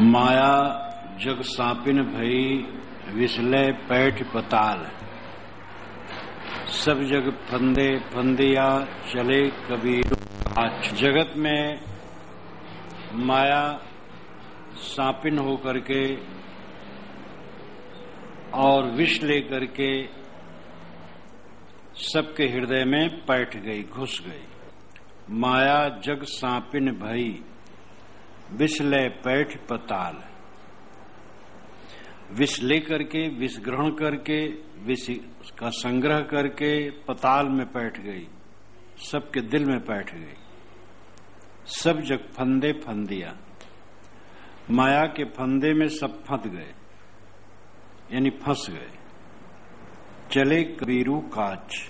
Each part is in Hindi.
माया जग सापिन भई विसलय पैठ पताल। सब जग फंदे फंदिया चले कबीर आज। जगत में माया सापिन होकर के और विष लेकर के सबके हृदय में बैठ गई, घुस गई। माया जग सापिन भई विषलय पैठ पताल। विष लेकर के, विष ग्रहण करके, विष का संग्रह करके पताल में बैठ गई, सबके दिल में बैठ गई। सब जग फंदे फंदिया, माया के फंदे में सब फंस गए, यानी फंस गए। चले कबीरू काज,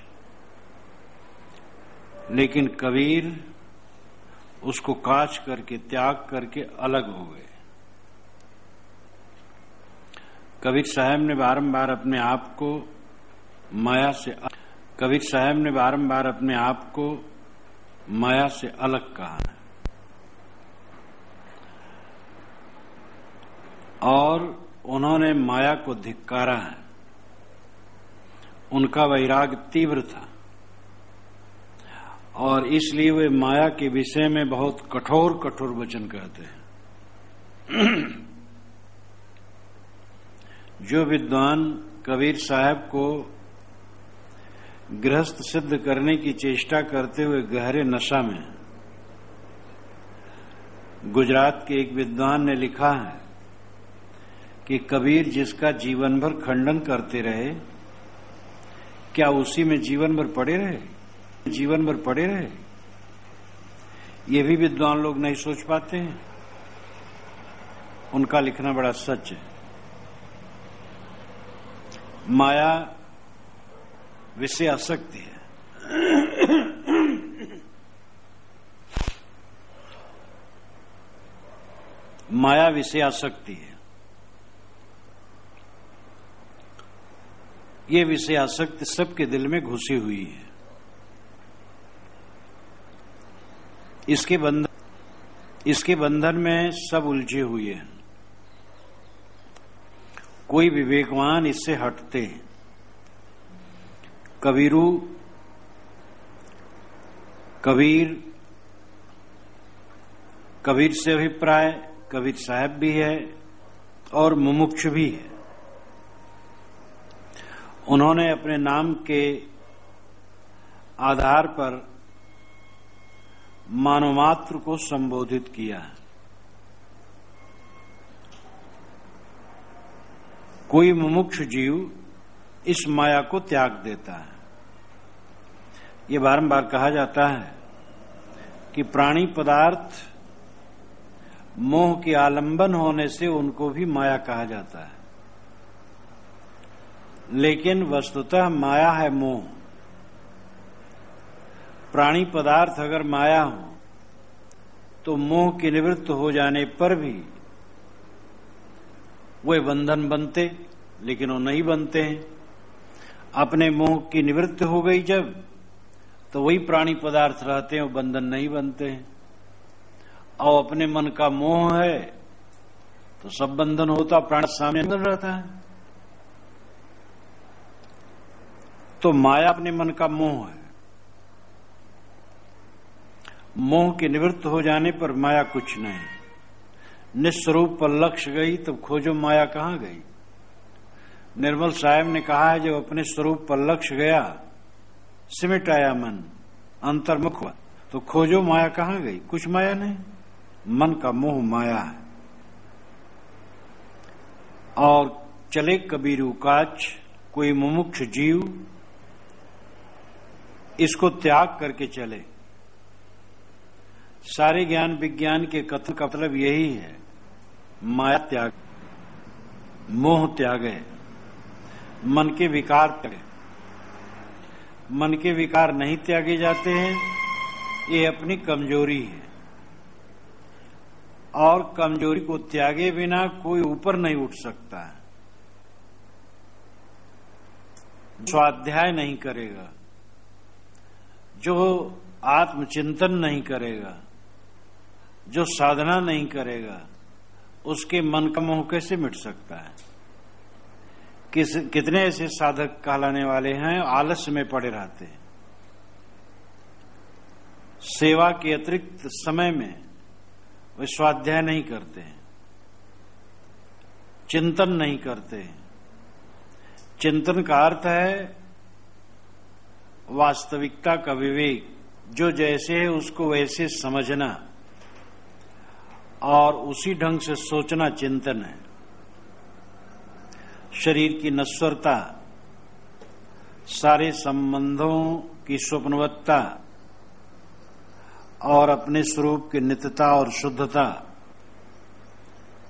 लेकिन कबीर उसको काच करके, त्याग करके अलग हो गए। कबीर साहब ने बारंबार अपने आप को माया से माया से अलग कहा है और उन्होंने माया को धिक्कारा है। उनका वैराग्य तीव्र था और इसलिए वे माया के विषय में बहुत कठोर कठोर वचन कहते हैं। जो विद्वान कबीर साहब को गृहस्थ सिद्ध करने की चेष्टा करते हुए गहरे नशा में, गुजरात के एक विद्वान ने लिखा है कि कबीर जिसका जीवन भर खंडन करते रहे, क्या उसी में जीवन भर पड़े रहे? ये भी विद्वान लोग नहीं सोच पाते हैं। उनका लिखना बड़ा सच है। माया विषय आसक्ति है। माया विषय आसक्ति है। ये विषय आसक्ति सबके दिल में घुसी हुई है। इसके बंधन में सब उलझे हुए हैं। कोई विवेकवान इससे हटते हैं। कबीर से अभिप्राय कबीर साहब भी है और मुमुक्ष भी है। उन्होंने अपने नाम के आधार पर मानवमात्र को संबोधित किया है। कोई मुमुक्ष जीव इस माया को त्याग देता है। ये बारंबार कहा जाता है कि प्राणी पदार्थ मोह के आलंबन होने से उनको भी माया कहा जाता है, लेकिन वस्तुतः माया है मोह। प्राणी पदार्थ अगर माया हो तो मोह के निवृत्त हो जाने पर भी वे बंधन बनते, लेकिन वो नहीं बनते हैं। अपने मोह की निवृत्ति हो गई जब, तो वही प्राणी पदार्थ रहते हैं, वो बंधन नहीं बनते हैं। और अपने मन का मोह है तो सब बंधन होता, प्राण सामने रहता है। तो माया अपने मन का मोह है। मोह के निवृत्त हो जाने पर माया कुछ नहीं। निस्वरूप पर लक्ष्य गई तब खोजो माया कहां गई। निर्मल साहब ने कहा है, जब अपने स्वरूप पर लक्ष्य गया, सिमट आया मन, अंतर्मुख हुआ, तो खोजो माया कहां गई। कुछ माया नहीं, मन का मोह माया है। और चले कबीरू काज, कोई मुमुक्ष जीव इसको त्याग करके चले। सारे ज्ञान विज्ञान के कथन का मतलब यही है, माया त्याग, मोह त्यागे, मन के विकार त्यागे। मन के विकार नहीं त्यागे जाते हैं, ये अपनी कमजोरी है। और कमजोरी को त्यागे बिना कोई ऊपर नहीं उठ सकता है। स्वाध्याय नहीं करेगा, जो आत्मचिंतन नहीं करेगा, जो साधना नहीं करेगा, उसके मन का मोह कैसे मिट सकता है? कितने ऐसे साधक कहलाने वाले हैं आलस्य में पड़े रहते हैं, सेवा के अतिरिक्त समय में वे स्वाध्याय नहीं करते हैं, चिंतन नहीं करते हैं। चिंतन का अर्थ है वास्तविकता का विवेक, जो जैसे है उसको वैसे समझना और उसी ढंग से सोचना चिंतन है। शरीर की नश्वरता, सारे संबंधों की स्वप्नवत्ता और अपने स्वरूप की नित्यता और शुद्धता,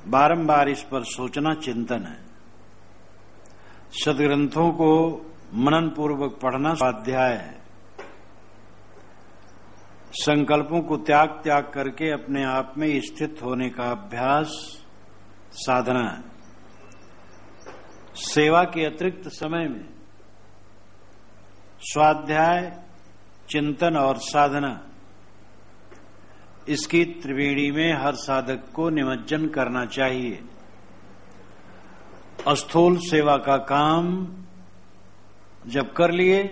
बारंबार इस पर सोचना चिंतन है। सद्ग्रंथों को मनन पूर्वक पढ़ना स्वाध्याय है। संकल्पों को त्याग करके अपने आप में स्थित होने का अभ्यास साधना है। सेवा के अतिरिक्त समय में स्वाध्याय, चिंतन और साधना, इसकी त्रिवेणी में हर साधक को निमज्जन करना चाहिए। स्थूल सेवा का काम जब कर लिए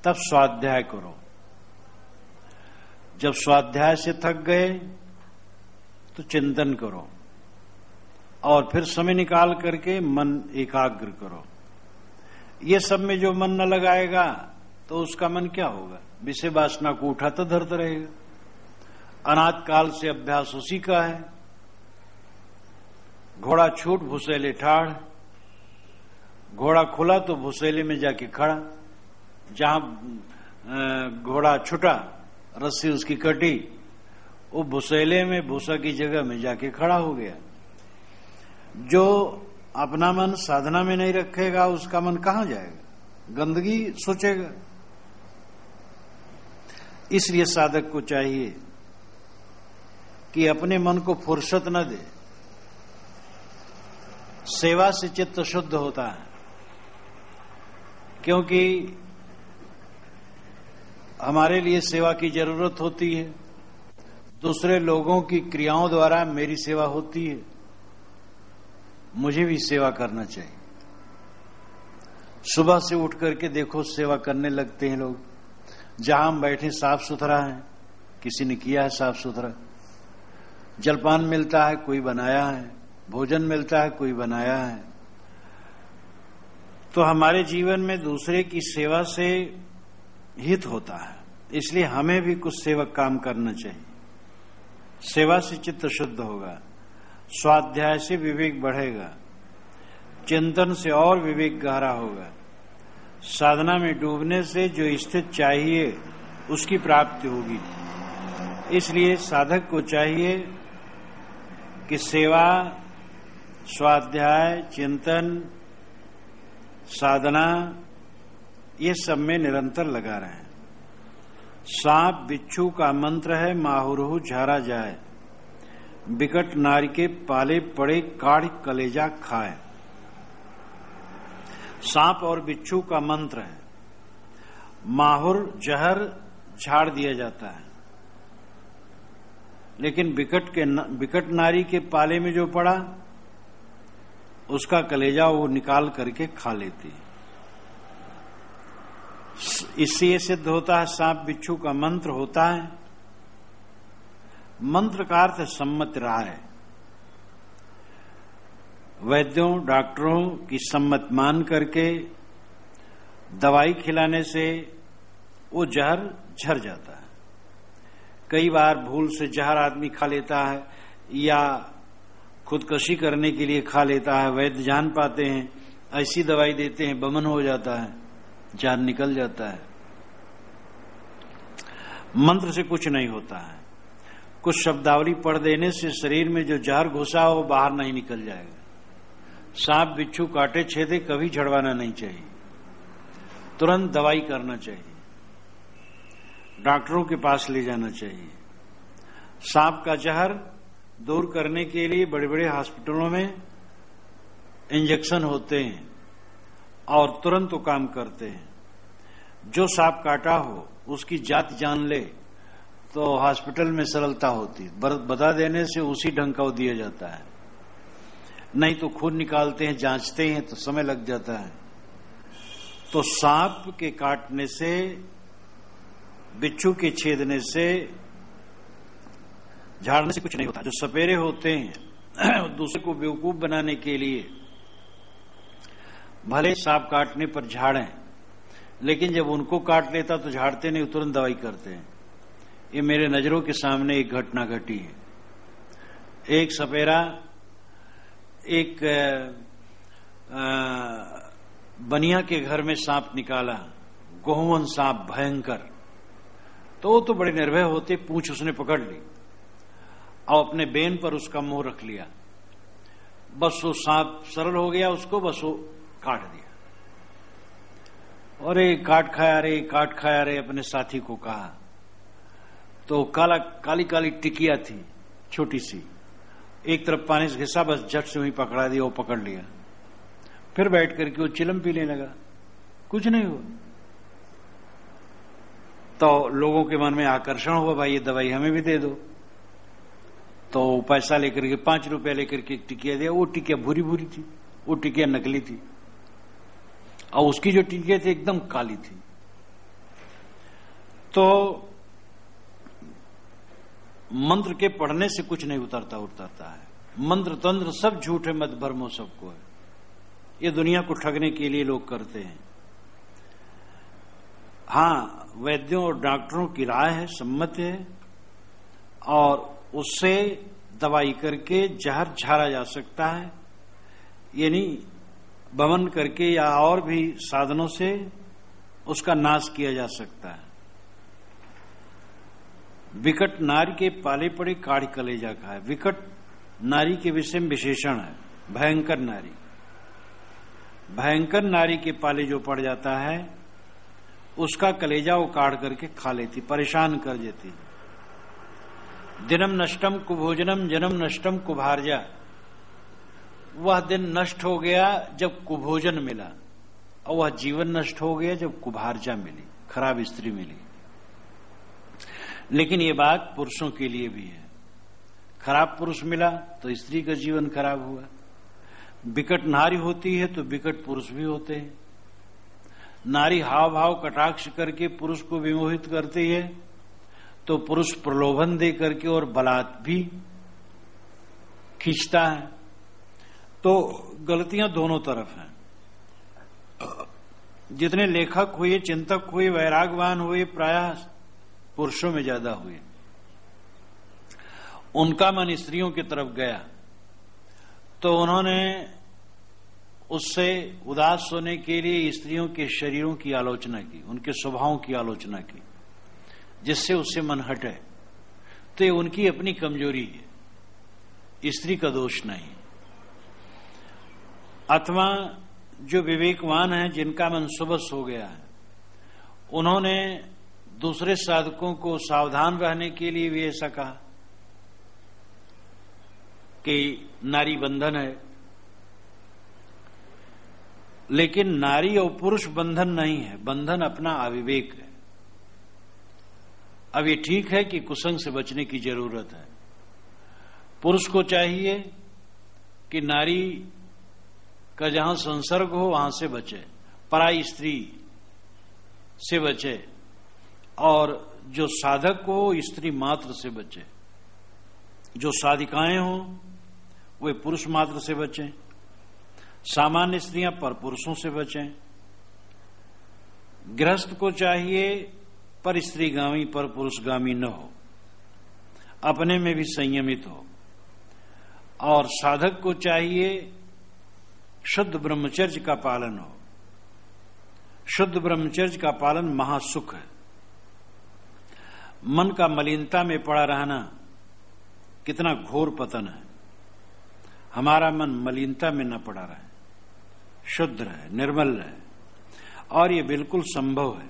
तब स्वाध्याय करो। जब स्वाध्याय से थक गए तो चिंतन करो और फिर समय निकाल करके मन एकाग्र करो। ये सब में जो मन न लगाएगा तो उसका मन क्या होगा? विषय वासना को उठाता धरता रहेगा। अनाद काल से अभ्यास उसी का है। घोड़ा छूट भुसेले ठाड़, घोड़ा खुला तो भुसेले में जाके खड़ा। जहां घोड़ा छुटा, रस्सी उसकी कटी, वो भुसेले में भूसा की जगह में जाके खड़ा हो गया। जो अपना मन साधना में नहीं रखेगा उसका मन कहां जाएगा? गंदगी सोचेगा। इसलिए साधक को चाहिए कि अपने मन को फुर्सत न दे। सेवा से चित्त शुद्ध होता है, क्योंकि हमारे लिए सेवा की जरूरत होती है। दूसरे लोगों की क्रियाओं द्वारा मेरी सेवा होती है, मुझे भी सेवा करना चाहिए। सुबह से उठ करके देखो सेवा करने लगते हैं लोग। जहां हम बैठे साफ सुथरा है, किसी ने किया है साफ सुथरा। जलपान मिलता है, कोई बनाया है। भोजन मिलता है, कोई बनाया है। तो हमारे जीवन में दूसरे की सेवा से हित होता है, इसलिए हमें भी कुछ सेवक काम करना चाहिए। सेवा से चित्त शुद्ध होगा, स्वाध्याय से विवेक बढ़ेगा, चिंतन से और विवेक गहरा होगा। साधना में डूबने से जो स्थिति चाहिए उसकी प्राप्ति होगी। इसलिए साधक को चाहिए कि सेवा, स्वाध्याय, चिंतन, साधना, ये सब में निरंतर लगा रहे। सांप बिच्छू का मंत्र है, माहुरहु झारा जाए, बिकट नारी के पाले पड़े काढ़ कलेजा खाए। सांप और बिच्छू का मंत्र है। माहुर जहर झाड़ दिया जाता है, लेकिन बिकट नारी के पाले में जो पड़ा उसका कलेजा वो निकाल करके खा लेती। इससे ये सिद्ध होता है सांप बिच्छू का मंत्र होता है। मंत्र का अर्थ सम्मत राय। वैद्यों, डॉक्टरों की सम्मत मान करके दवाई खिलाने से वो जहर झर जाता है। कई बार भूल से जहर आदमी खा लेता है या खुदकशी करने के लिए खा लेता है। वैद्य जान पाते हैं, ऐसी दवाई देते हैं, बमन हो जाता है, जान निकल जाता है। मंत्र से कुछ नहीं होता है। कुछ शब्दावली पढ़ देने से शरीर में जो जहर घुसा हो बाहर नहीं निकल जाएगा। सांप बिच्छू काटे छेदे कभी झड़वाना नहीं चाहिए, तुरंत दवाई करना चाहिए, डॉक्टरों के पास ले जाना चाहिए। सांप का जहर दूर करने के लिए बड़े बड़े हॉस्पिटलों में इंजेक्शन होते हैं और तुरंत वो काम करते हैं। जो सांप काटा हो उसकी जात जान ले तो हॉस्पिटल में सरलता होती, बता देने से उसी ढंग का वो दिया जाता है। नहीं तो खून निकालते हैं, जांचते हैं तो समय लग जाता है। तो सांप के काटने से, बिच्छू के छेदने से, झाड़ने से कुछ नहीं होता। जो सपेरे होते हैं दूसरे को बेवकूफ बनाने के लिए भले सांप काटने पर झाड़ें, लेकिन जब उनको काट लेता तो झाड़ते नहीं, तुरंत दवाई करते हैं। ये मेरे नजरों के सामने एक घटना घटी है। एक सपेरा एक बनिया के घर में सांप निकाला, गोहुवन सांप भयंकर। तो वो तो बड़े निर्भय होते, पूंछ उसने पकड़ ली और अपने बेन पर उसका मुंह रख लिया। बस वो सांप सरल हो गया, उसको बस वो काट दिया। और काट खाया रे अपने साथी को कहा। तो काली काली टिकिया थी छोटी सी, एक तरफ पानी से घिसा, बस झट से वहीं पकड़ा दिया, वो पकड़ लिया। फिर बैठ करके वो चिलम पीने लगा, कुछ नहीं हुआ। तो लोगों के मन में आकर्षण हुआ, भाई ये दवाई हमें भी दे दो। तो पैसा लेकर के 5 रुपया लेकर के एक टिकिया दिया। वो टिकिया भूरी भूरी थी, वो टिकिया नकली थी, और उसकी जो टिकिया थी एकदम काली थी। तो मंत्र के पढ़ने से कुछ नहीं उतरता है। मंत्र तंत्र सब झूठ है, मत भरमो सबको है। ये दुनिया को ठगने के लिए लोग करते हैं। हाँ, वैद्यों और डॉक्टरों की राय है, सम्मत है, और उससे दवाई करके जहर झाड़ा जा सकता है, यानी बमन करके या और भी साधनों से उसका नाश किया जा सकता है। विकट नारी के पाले पड़े काढ़ कलेजा का है। विकट नारी के विषय में विशेषण है, भयंकर नारी। भयंकर नारी के पाले जो पड़ जाता है, उसका कलेजा वो काढ़ करके खा लेती, परेशान कर देती। दिनम नष्टम कुभोजनम जन्म नष्टम कुभार्जा। वह दिन नष्ट हो गया जब कुभोजन मिला, और वह जीवन नष्ट हो गया जब कुभार्जा मिली, खराब स्त्री मिली। लेकिन ये बात पुरुषों के लिए भी है। खराब पुरुष मिला तो स्त्री का जीवन खराब हुआ। विकट नारी होती है तो विकट पुरुष भी होते हैं। नारी हाव भाव कटाक्ष करके पुरुष को विमोहित करती है, तो पुरुष प्रलोभन दे करके और बलात् भी खींचता है। तो गलतियां दोनों तरफ हैं। जितने लेखक हुए, चिंतक हुए, वैरागवान हुए, प्रायः पुरुषों में ज्यादा हुए। उनका मन स्त्रियों की तरफ गया तो उन्होंने उससे उदास होने के लिए स्त्रियों के शरीरों की आलोचना की, उनके स्वभावों की आलोचना की, जिससे उससे मन हटे। तो ये उनकी अपनी कमजोरी है, स्त्री का दोष नहीं। अथवा जो विवेकवान है, जिनका मन सुबस हो गया है, उन्होंने दूसरे साधकों को सावधान रहने के लिए भी ऐसा कहा कि नारी बंधन है। लेकिन नारी और पुरुष बंधन नहीं है, बंधन अपना अविवेक है। अब ये ठीक है कि कुसंग से बचने की जरूरत है। पुरुष को चाहिए कि नारी का जहां संसर्ग हो वहां से बचे, पराई स्त्री से बचे, और जो साधक हो स्त्री मात्र से बचे। जो साधिकाएं हों वे पुरुष मात्र से बचें, सामान्य स्त्रियां पर पुरुषों से बचें। गृहस्थ को चाहिए पर स्त्रीगामी पर पुरुषगामी न हो, अपने में भी संयमित हो। और साधक को चाहिए शुद्ध ब्रह्मचर्य का पालन हो। शुद्ध ब्रह्मचर्य का पालन महासुख है। मन का मलिनता में पड़ा रहना कितना घोर पतन है। हमारा मन मलिनता में न पड़ा रहे, शुद्ध रहे, निर्मल रहे, और ये बिल्कुल संभव है।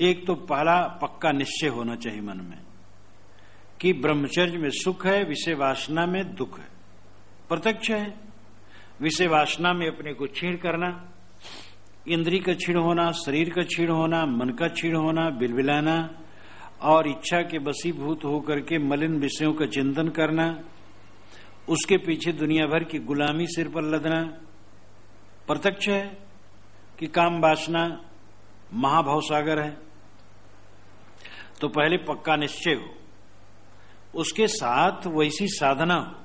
एक तो पहला पक्का निश्चय होना चाहिए मन में कि ब्रह्मचर्य में सुख है, विषय वासना में दुख है। प्रत्यक्ष है। विषय वासना में अपने को छीण करना, इंद्री का छीण होना, शरीर का छीण होना, मन का छीण होना, बिलबिलाना, और इच्छा के वशीभूत होकर के मलिन विषयों का चिंतन करना, उसके पीछे दुनिया भर की गुलामी सिर पर लदना, प्रत्यक्ष है कि काम वासना महाभव सागर है। तो पहले पक्का निश्चय हो, उसके साथ वैसी साधना हो,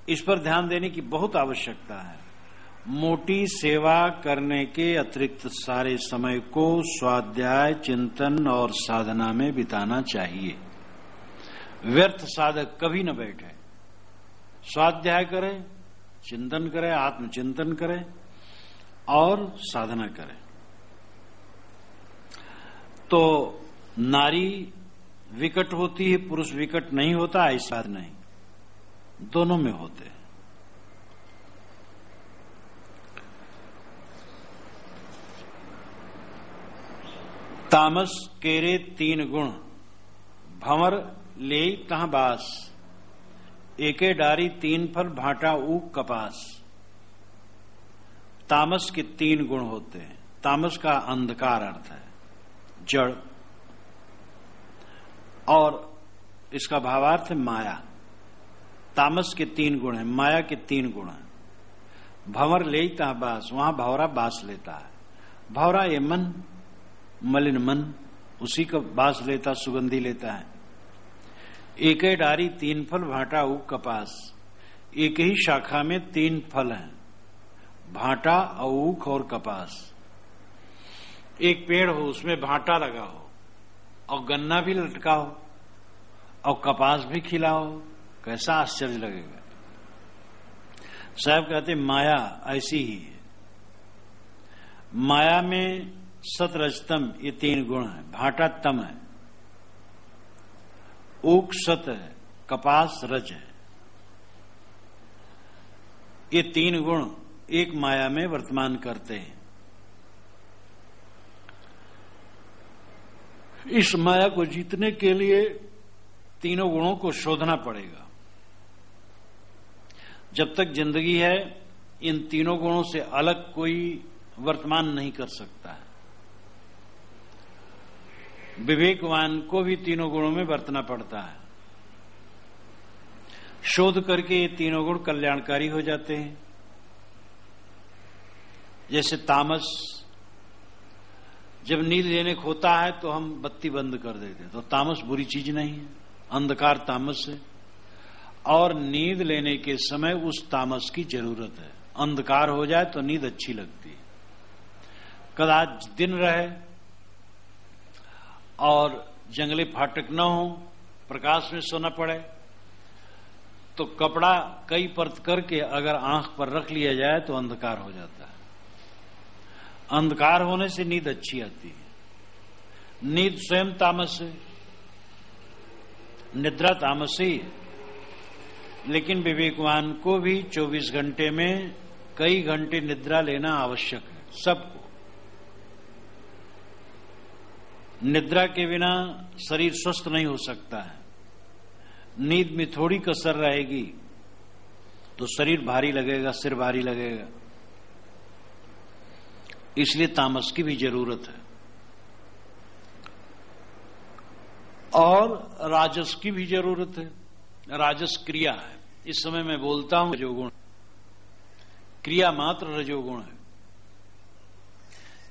इस पर ध्यान देने की बहुत आवश्यकता है। मोटी सेवा करने के अतिरिक्त सारे समय को स्वाध्याय, चिंतन और साधना में बिताना चाहिए। व्यर्थ साधक कभी न बैठे, स्वाध्याय करे, चिंतन करे, आत्मचिंतन करे और साधना करे। तो नारी विकट होती है, पुरुष विकट नहीं होता, ऐसा नहीं, दोनों में होते हैं। तामस केरे 3 गुण, भंवर ले कहां बास, एके डारी 3 फल, भाटा ऊक कपास। तामस के 3 गुण होते हैं। तामस का अंधकार अर्थ है, जड़, और इसका भावार्थ है माया। तामस के 3 गुण हैं, माया के 3 गुण हैं। भंवर ले कहां बास, वहां भंवरा बास लेता है। भंवरा ये मन, मलिन मन, उसी का बास लेता, सुगंधी लेता है। एक ही डारी 3 फल, भाटा ऊक कपास। एक ही शाखा में 3 फल हैं, भाटा, ऊख और कपास। एक पेड़ हो, उसमें भाटा लगा हो और गन्ना भी लटका हो और कपास भी खिला हो, कैसा आश्चर्य लगेगा। साहब कहते माया ऐसी ही है। माया में सत रजतम ये 3 गुण है। भाटा तम है, ऊक सत है, कपास रज है। ये 3 गुण एक माया में वर्तमान करते हैं। इस माया को जीतने के लिए तीनों गुणों को शोधना पड़ेगा। जब तक जिंदगी है, इन तीनों गुणों से अलग कोई वर्तमान नहीं कर सकता है। विवेकवान को भी तीनों गुणों में बरतना पड़ता है। शोध करके ये तीनों गुण कल्याणकारी हो जाते हैं। जैसे तामस, जब नींद लेने को होता है तो हम बत्ती बंद कर देते, तो तामस बुरी चीज नहीं है, अंधकार तामस है। और नींद लेने के समय उस तामस की जरूरत है। अंधकार हो जाए तो नींद अच्छी लगती है। कदाच दिन रहे और जंगले फाटक न हो, प्रकाश में सोना पड़े, तो कपड़ा कई परत करके अगर आंख पर रख लिया जाए तो अंधकार हो जाता है। अंधकार होने से नींद अच्छी आती है। नींद स्वयं तामस है, निद्रा तामस ही है। लेकिन विवेकवान को भी 24 घंटे में कई घंटे निद्रा लेना आवश्यक है, सबको। निद्रा के बिना शरीर स्वस्थ नहीं हो सकता है। नींद में थोड़ी कसर रहेगी तो शरीर भारी लगेगा, सिर भारी लगेगा। इसलिए तामस की भी जरूरत है। और राजस की भी जरूरत है। राजस क्रिया है। इस समय मैं बोलता हूं रजोगुण, क्रिया मात्र रजोगुण है।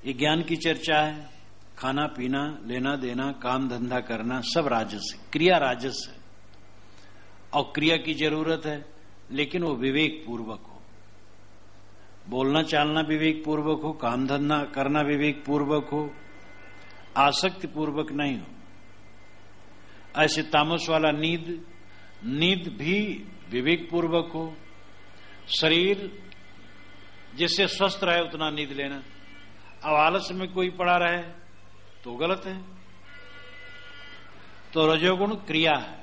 ये ज्ञान की चर्चा है। खाना पीना, लेना देना, काम धंधा करना, सब राजस है। क्रिया राजस है और क्रिया की जरूरत है, लेकिन वो विवेक पूर्वक हो। बोलना चालना विवेक पूर्वक हो, काम धंधा करना विवेक पूर्वक हो, आसक्ति पूर्वक नहीं हो। ऐसे तामस वाला नींद भी विवेक पूर्वक हो। शरीर जिससे स्वस्थ रहे उतना नींद लेना। अब आलस में कोई पड़ा रहे तो गलत है। तो रजोगुण क्रिया है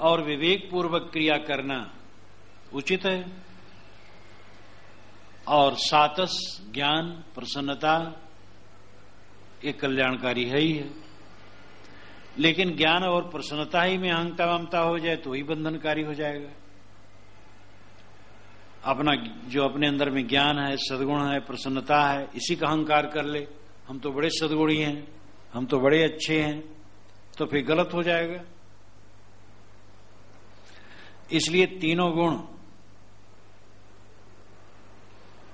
और विवेक पूर्वक क्रिया करना उचित है। और सातस ज्ञान, प्रसन्नता, ये कल्याणकारी है ही है। लेकिन ज्ञान और प्रसन्नता ही में अहंता ममता हो जाए तो ही बंधनकारी हो जाएगा। अपना जो अपने अंदर में ज्ञान है, सद्गुण है, प्रसन्नता है, इसी का अहंकार कर ले, हम तो बड़े सद्गुणी हैं, हम तो बड़े अच्छे हैं, तो फिर गलत हो जाएगा। इसलिए तीनों गुण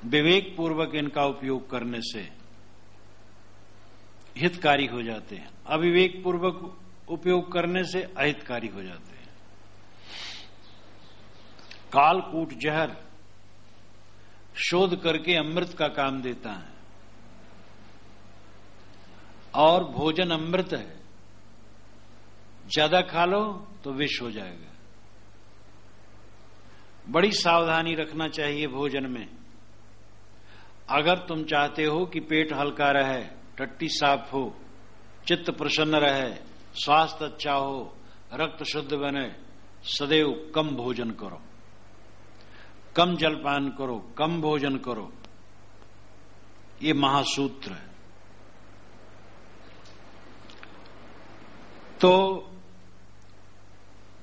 विवेक पूर्वक इनका उपयोग करने से हितकारी हो जाते हैं, अविवेक पूर्वक उपयोग करने से अहितकारी हो जाते हैं। कालकूट जहर शोध करके अमृत का काम देता है, और भोजन अमृत है, ज्यादा खा लो तो विष हो जाएगा। बड़ी सावधानी रखना चाहिए भोजन में। अगर तुम चाहते हो कि पेट हल्का रहे, टट्टी साफ हो, चित्त प्रसन्न रहे, स्वास्थ्य अच्छा हो, रक्त शुद्ध बने, सदैव कम भोजन करो, कम जलपान करो, कम भोजन करो। ये महासूत्र है। तो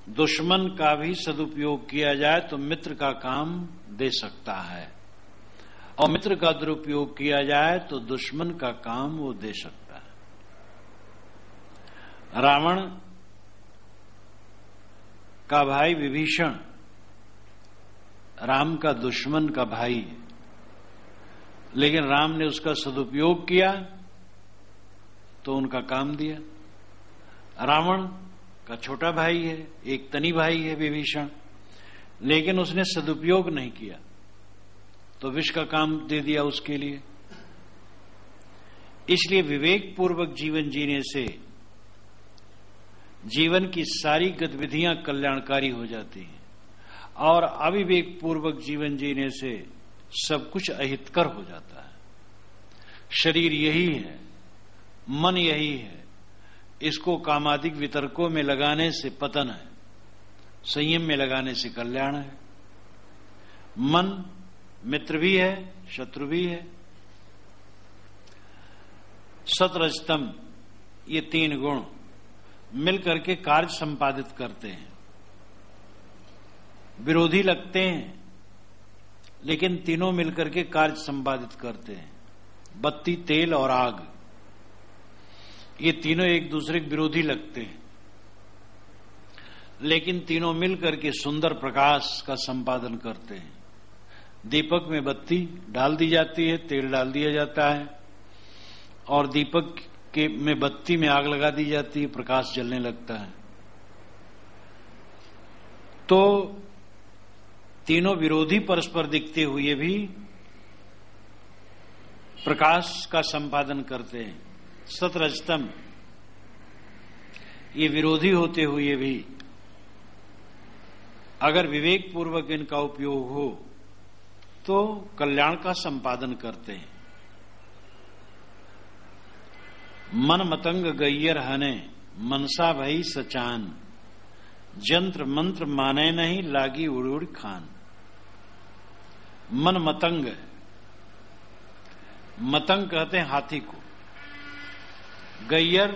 दुश्मन का भी सदुपयोग किया जाए तो मित्र का काम दे सकता है, और मित्र का दुरुपयोग किया जाए तो दुश्मन का काम वो दे सकता है। रावण का भाई विभीषण राम का दुश्मन का भाई है, लेकिन राम ने उसका सदुपयोग किया तो उनका काम दिया। रावण का छोटा भाई है, एक तनी भाई है विभीषण, लेकिन उसने सदुपयोग नहीं किया तो विष का काम दे दिया उसके लिए। इसलिए विवेक पूर्वक जीवन जीने से जीवन की सारी गतिविधियां कल्याणकारी हो जाती हैं, और अविवेक पूर्वक जीवन जीने से सब कुछ अहितकर हो जाता है। शरीर यही है, मन यही है, इसको कामादिक वितर्कों में लगाने से पतन है, संयम में लगाने से कल्याण है। मन मित्र भी है, शत्रु भी है। सतरजतम ये तीन गुण मिलकर के कार्य संपादित करते हैं। विरोधी लगते हैं, लेकिन तीनों मिलकर के कार्य संपादित करते हैं। बत्ती, तेल और आग, ये तीनों एक दूसरे के विरोधी लगते हैं, लेकिन तीनों मिलकर के सुंदर प्रकाश का संपादन करते हैं। दीपक में बत्ती डाल दी जाती है, तेल डाल दिया जाता है, और दीपक के में बत्ती में आग लगा दी जाती है, प्रकाश जलने लगता है। तो तीनों विरोधी परस्पर दिखते हुए भी प्रकाश का संपादन करते हैं। सतरजतम ये विरोधी होते हुए भी अगर विवेक पूर्वक इनका उपयोग हो तो कल्याण का संपादन करते हैं। मन मतंग गैयर हने, मनसा भई सचान, जंत्र मंत्र माने नहीं, लागी उड़ उड़ खान। मन मतंग, मतंग कहते हैं हाथी को, गैयर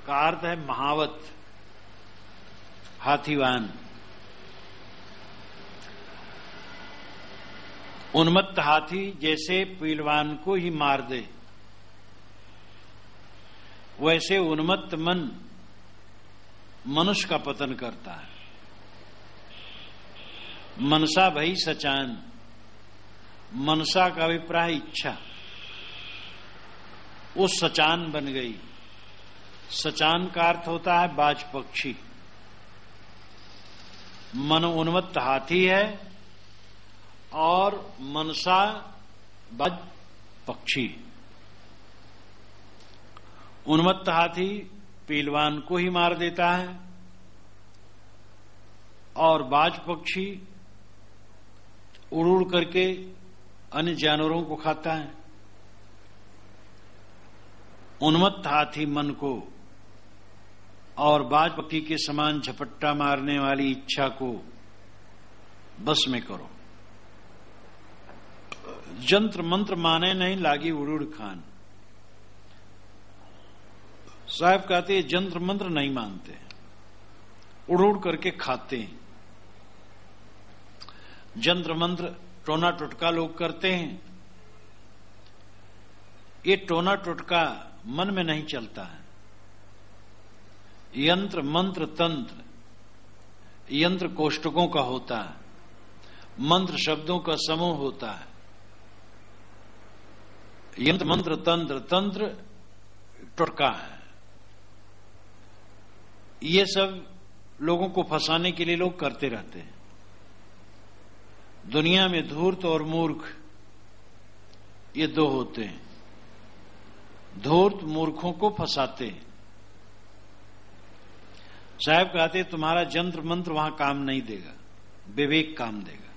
का अर्थ है महावत, हाथीवान। उन्मत्त हाथी जैसे पहलवान को ही मार दे, वैसे उन्मत्त मन मनुष्य का पतन करता है। मनसा भई सचान, मनसा का अभिप्राय इच्छा, वो सचान बन गई। सचान का अर्थ होता है बाज पक्षी। मन उन्मत्त हाथी है और मनसा बाज पक्षी। उन्मत्त हाथी पहलवान को ही मार देता है, और बाज पक्षी उड़ उड़ करके अन्य जानवरों को खाता है। उन्मत्त हाथी मन को और बाज पक्षी के समान झपट्टा मारने वाली इच्छा को बस में करो। जंत्र मंत्र माने नहीं, लागी उड़ उड़ खान। साहब कहते हैं जंत्र मंत्र नहीं मानते, उड़ उड़ करके खाते हैं। जंत्र मंत्र टोना टोटका लोग करते हैं। ये टोना टोटका मन में नहीं चलता है, यंत्र मंत्र तंत्र, यंत्र कोष्टकों का होता है, मंत्र शब्दों का समूह होता है। यंत्र मंत्र तंत्र, तंत्र टोटका है। ये सब लोगों को फंसाने के लिए लोग करते रहते हैं। दुनिया में धूर्त और मूर्ख ये दो होते हैं। धूर्त मूर्खों को फंसाते हैं। साहब कहते तुम्हारा जंत्र मंत्र वहां काम नहीं देगा, विवेक काम देगा।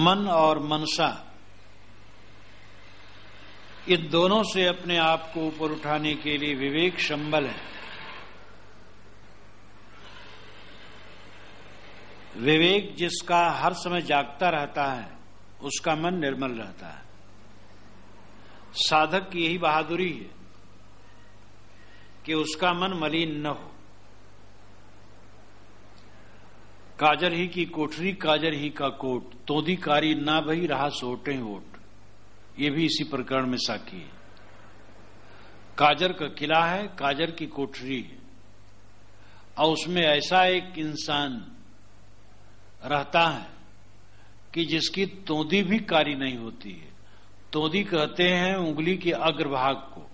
मन और मनसा इन दोनों से अपने आप को ऊपर उठाने के लिए विवेक संबल है। विवेक जिसका हर समय जागता रहता है उसका मन निर्मल रहता है। साधक की यही बहादुरी है कि उसका मन मलिन न हो। काजर ही की कोठरी काजर ही का कोट, तोदी कारी ना भई रहा सोटे ओट। ये भी इसी प्रकरण में साखी है। काजर का किला है, काजर की कोठरी है, और उसमें ऐसा एक इंसान रहता है कि जिसकी तोदी भी कारी नहीं होती है। तोदी कहते हैं उंगली के अग्रभाग को।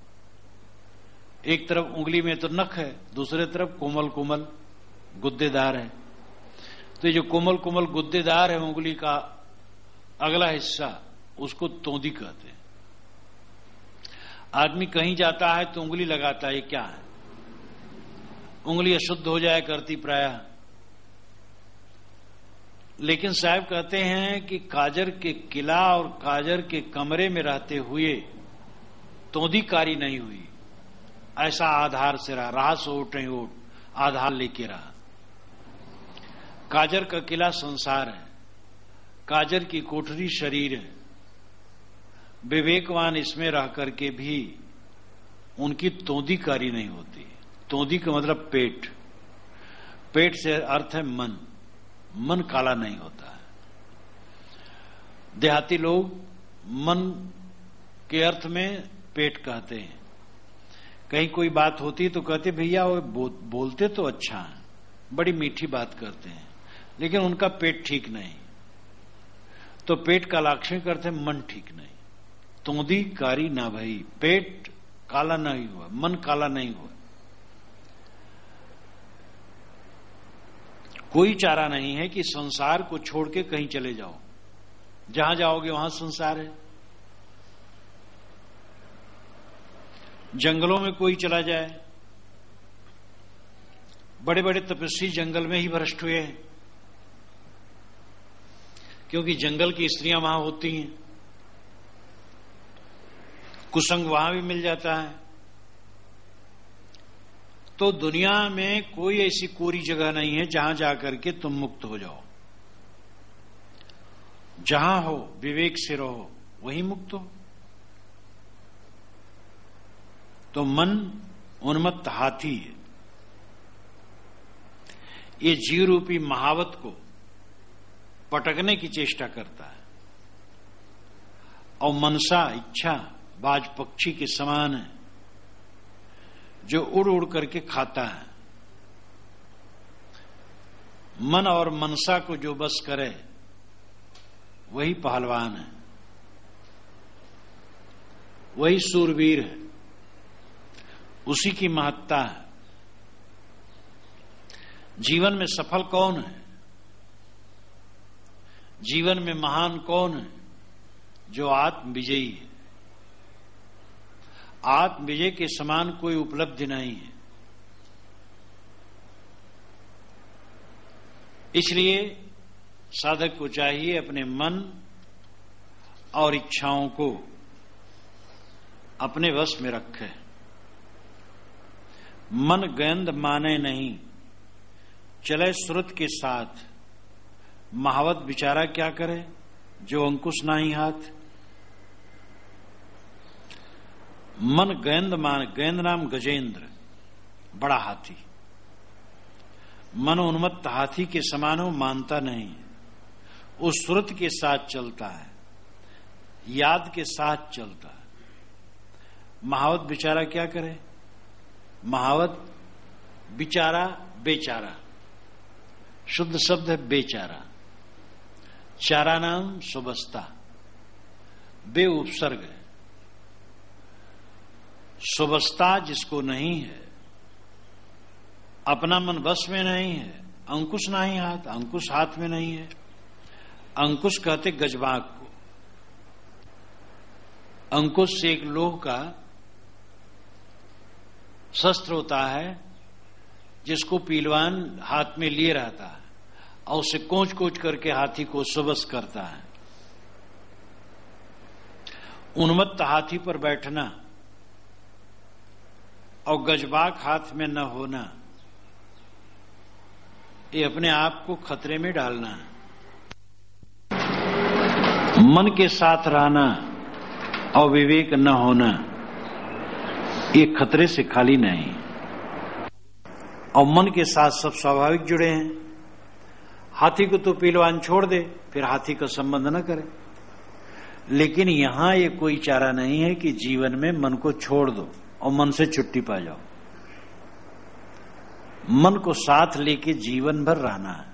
एक तरफ उंगली में तो नख है, दूसरे तरफ कोमल कोमल गुद्देदार है। तो ये जो कोमल कोमल गुद्देदार है उंगली का अगला हिस्सा, उसको तोदी कहते हैं। आदमी कहीं जाता है तो उंगली लगाता है, ये क्या है? उंगली अशुद्ध हो जाया करती प्रायः। लेकिन साहब कहते हैं कि काजर के किला और काजर के कमरे में रहते हुए तोदी कारी नहीं हुई। ऐसा आधार से रहा सोट नहीं ओट, आधार लेके रहा। काजर का किला संसार है, काजर की कोठरी शरीर है। विवेकवान इसमें रह करके भी उनकी तोदी कारी नहीं होती। तोदी का मतलब पेट, पेट से अर्थ है मन। मन काला नहीं होता है। देहाती लोग मन के अर्थ में पेट कहते हैं। कहीं कोई बात होती तो कहते भैया वो बोलते तो अच्छा है, बड़ी मीठी बात करते हैं, लेकिन उनका पेट ठीक नहीं। तो पेट का लक्षण करते मन ठीक नहीं। तोदी कारी ना भई, पेट काला नहीं हुआ, मन काला नहीं हुआ। कोई चारा नहीं है कि संसार को छोड़ के कहीं चले जाओ। जहां जाओगे वहां संसार है। जंगलों में कोई चला जाए, बड़े बड़े तपस्वी जंगल में ही भ्रष्ट हुए हैं, क्योंकि जंगल की स्त्रियां वहां होती हैं। कुसंग वहां भी मिल जाता है। तो दुनिया में कोई ऐसी कोरी जगह नहीं है जहां जाकर के तुम मुक्त हो जाओ। जहां हो विवेक से रहो, वही मुक्त हो। तो मन उन्मत्त हाथी है। ये जीव रूपी महावत को पटकने की चेष्टा करता है, और मनसा इच्छा बाज पक्षी के समान है जो उड़ उड़ करके खाता है। मन और मनसा को जो बस करे वही पहलवान है, वही सूरवीर है, उसी की महत्ता है। जीवन में सफल कौन है? जीवन में महान कौन है? जो आत्म विजयी है। आत्म विजय के समान कोई उपलब्धि नहीं है। इसलिए साधक को चाहिए अपने मन और इच्छाओं को अपने वश में रखे। मन गंध माने नहीं, चले श्रुत के साथ। महावत बिचारा क्या करे जो अंकुश नाही हाथ। मन गेंद मान, गेंद नाम गजेंद्र, बड़ा हाथी। मन उन्मत्त हाथी के समान हो, मानता नहीं, उस श्रुत के साथ चलता है, याद के साथ चलता है। महावत बेचारा क्या करे? महावत बिचारा बेचारा, शुद्ध शब्द है बेचारा। चारा नाम सुबस्ता, बे उपसर्ग है। सुबस्ता जिसको नहीं है, अपना मन बस में नहीं है, अंकुश नहीं हाथ, अंकुश हाथ में नहीं है। अंकुश कहते गजबाग को। अंकुश से एक लोह का शस्त्र होता है जिसको पीलवान हाथ में लिए रहता है और उसे कोच कोच करके हाथी को सुबस करता है। उन्मत्त हाथी पर बैठना और गजबाग हाथ में न होना, ये अपने आप को खतरे में डालना है। मन के साथ रहना और विवेक न होना, ये खतरे से खाली नहीं। और मन के साथ सब स्वाभाविक जुड़े हैं। हाथी को तो पहलवान छोड़ दे, फिर हाथी का संबंध न करे। लेकिन यहां ये कोई चारा नहीं है कि जीवन में मन को छोड़ दो और मन से छुट्टी पा जाओ। मन को साथ लेके जीवन भर रहना है।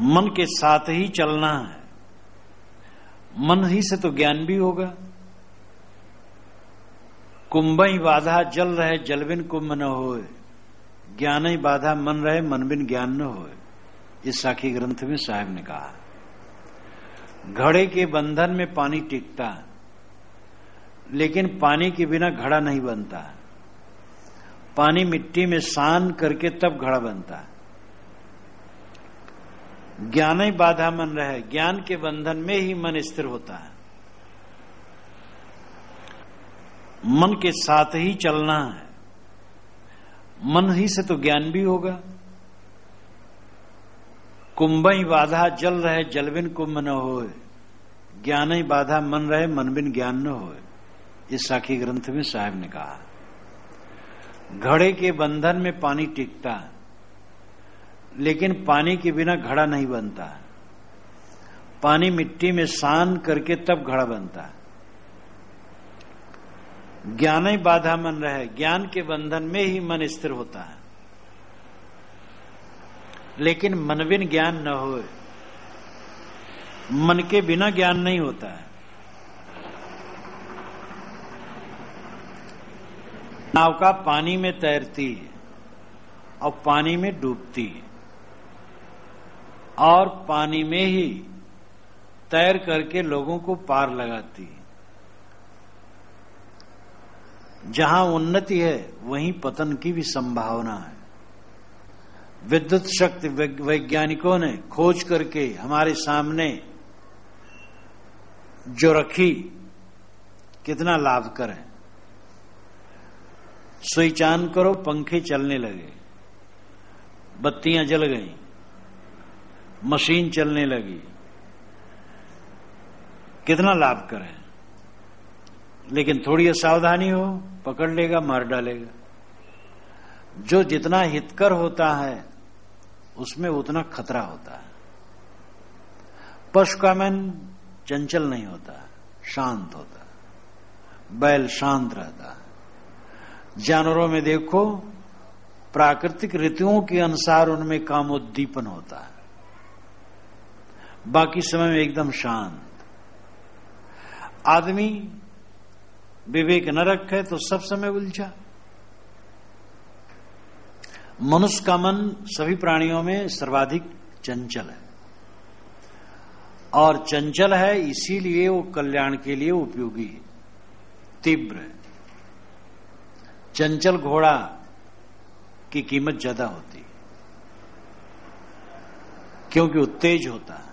मन के साथ ही चलना है। मन ही से तो ज्ञान भी होगा। कुंभ ही बाधा जल रहे जल बिन कुंभ न होए, ज्ञान ही बाधा मन रहे मन बिन ज्ञान न होए। इस साखी ग्रंथ में साहब ने कहा, घड़े के बंधन में पानी टिकता है, लेकिन पानी के बिना घड़ा नहीं बनता। पानी मिट्टी में सान करके तब घड़ा बनता है। ज्ञान ही बाधा मन रहे, ज्ञान के बंधन में ही मन स्थिर होता है। मन के साथ ही चलना है। मन ही से तो ज्ञान भी होगा। कुंभ ही बाधा जल रहे जल बिन कुंभ न होए, ज्ञान ही बाधा मन रहे मन बिन ज्ञान न होए। इस साखी ग्रंथ में साहब ने कहा, घड़े के बंधन में पानी टिकता है, लेकिन पानी के बिना घड़ा नहीं बनता। पानी मिट्टी में सान करके तब घड़ा बनता है। ज्ञान ही बाधा मन रहे, ज्ञान के बंधन में ही मन स्थिर होता है। लेकिन मन बिन ज्ञान न होए, मन के बिना ज्ञान नहीं होता है। नाव पानी में तैरती है और पानी में डूबती है और पानी में ही तैर करके लोगों को पार लगाती है। जहां उन्नति है वहीं पतन की भी संभावना है। विद्युत शक्ति वैज्ञानिकों ने खोज करके हमारे सामने जो रखी, कितना लाभकर है। स्विच ऑन करो, पंखे चलने लगे, बत्तियां जल गई, मशीन चलने लगी, कितना लाभकर है। लेकिन थोड़ी सावधानी हो, पकड़ लेगा, मार डालेगा। जो जितना हितकर होता है उसमें उतना खतरा होता है। पशु का मन चंचल नहीं होता, शांत होता है। बैल शांत रहता है। जानवरों में देखो, प्राकृतिक ऋतुओं के अनुसार उनमें कामोद्दीपन होता है, बाकी समय में एकदम शांत। आदमी विवेक न रखे तो सब समय उलझा। मनुष्य का मन सभी प्राणियों में सर्वाधिक चंचल है, और चंचल है इसीलिए वो कल्याण के लिए उपयोगी है, तीव्र है। चंचल घोड़ा की कीमत ज्यादा होती है, क्योंकि वो तेज होता है।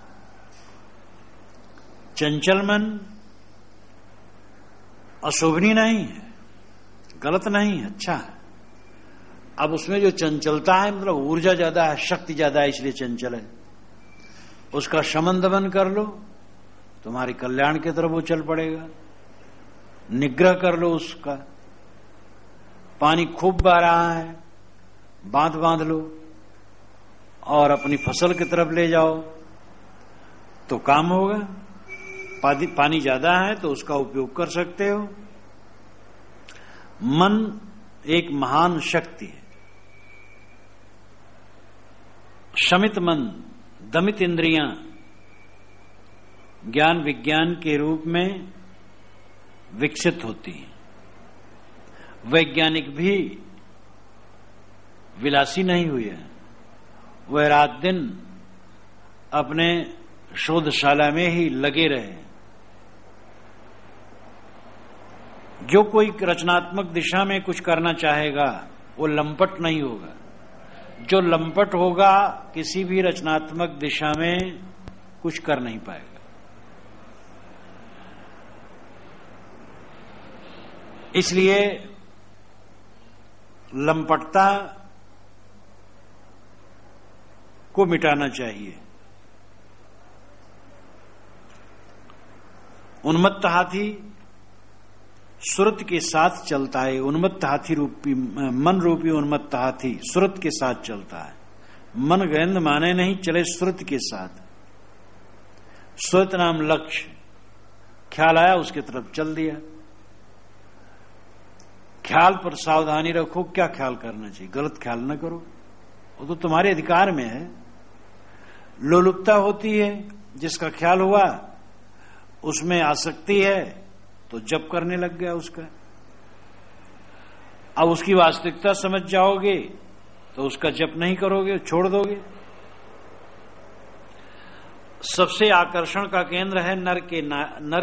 चंचल मन अशोभनीय नहीं है, गलत नहीं है, अच्छा है। अब उसमें जो चंचलता है, मतलब ऊर्जा ज्यादा है, शक्ति ज्यादा है, इसलिए चंचल है। उसका शमन दमन कर लो, तुम्हारे कल्याण की तरफ वो चल पड़ेगा। निग्रह कर लो उसका। पानी खूब बह रहा है, बांध लो और अपनी फसल की तरफ ले जाओ तो काम होगा। पानी ज्यादा है तो उसका उपयोग कर सकते हो। मन एक महान शक्ति है। शमित मन, दमित इंद्रियां ज्ञान विज्ञान के रूप में विकसित होती हैं। वैज्ञानिक भी विलासी नहीं हुए हैं, वह रात दिन अपने शोधशाला में ही लगे रहे। जो कोई रचनात्मक दिशा में कुछ करना चाहेगा वो लंपट नहीं होगा। जो लंपट होगा किसी भी रचनात्मक दिशा में कुछ कर नहीं पाएगा। इसलिए लंपटता को मिटाना चाहिए। उन्मत्त हाथी सुरत के साथ चलता है। उन्मत्त हाथी रूपी मन रूपी उन्मत्त हाथी सुरत के साथ चलता है। मन गंध माने नहीं, चले सुरत के साथ। सुरत नाम लक्ष्य, ख्याल आया उसके तरफ चल दिया। ख्याल पर सावधानी रखो, क्या ख्याल करना चाहिए, गलत ख्याल न करो, वो तो तुम्हारे अधिकार में है। लोलुपता होती है, जिसका ख्याल हुआ उसमें आसक्ति है तो जप करने लग गया उसका। अब उसकी वास्तविकता समझ जाओगे तो उसका जप नहीं करोगे, छोड़ दोगे। सबसे आकर्षण का केंद्र है नर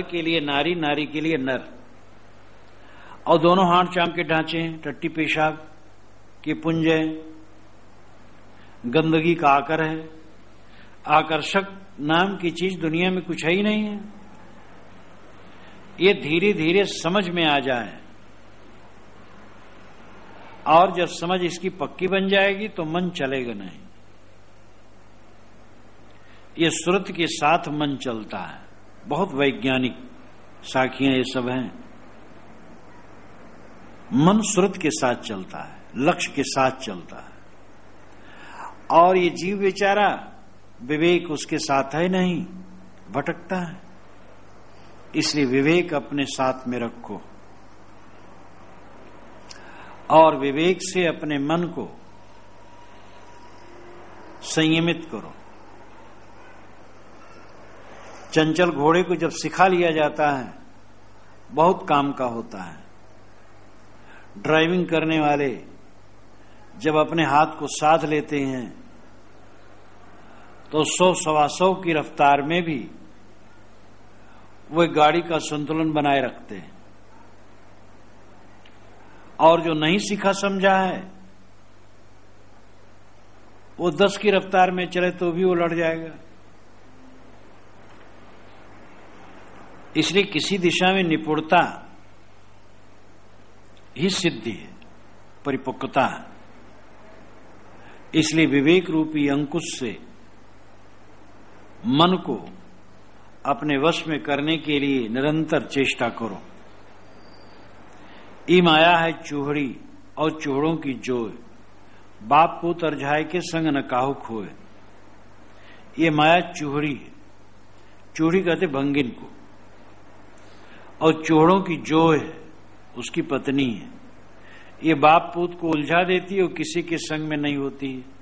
के लिए नारी, नारी के लिए नर। और दोनों हाथ चाम के ढांचे हैं, टट्टी पेशाब के पुंज है, गंदगी का आकर है। आकर्षक नाम की चीज दुनिया में कुछ है ही नहीं है। ये धीरे धीरे समझ में आ जाए, और जब समझ इसकी पक्की बन जाएगी तो मन चलेगा नहीं। ये सुरत के साथ मन चलता है। बहुत वैज्ञानिक साखियां ये सब हैं। मन सुरत के साथ चलता है, लक्ष्य के साथ चलता है। और ये जीव बेचारा विवेक उसके साथ है नहीं, भटकता है। इसलिए विवेक अपने साथ में रखो और विवेक से अपने मन को संयमित करो। चंचल घोड़े को जब सिखा लिया जाता है बहुत काम का होता है। ड्राइविंग करने वाले जब अपने हाथ को साध लेते हैं तो 100-125 की रफ्तार में भी वह गाड़ी का संतुलन बनाए रखते हैं। और जो नहीं सीखा समझा है वो 10 की रफ्तार में चले तो भी वो लड़ जाएगा। इसलिए किसी दिशा में निपुणता ही सिद्धि है, परिपक्वता है। इसलिए विवेक रूपी अंकुश से मन को अपने वश में करने के लिए निरंतर चेष्टा करो। ई माया है चूहड़ी और चूहड़ों की जोय, बाप पुत अरझाए के संग न काहू खोए। ये माया चूहड़ी है। चूहड़ी कहते भंगिन को, और चूहड़ों की जोय है, उसकी पत्नी है। ये बाप पूत को उलझा देती है और किसी के संग में नहीं होती है।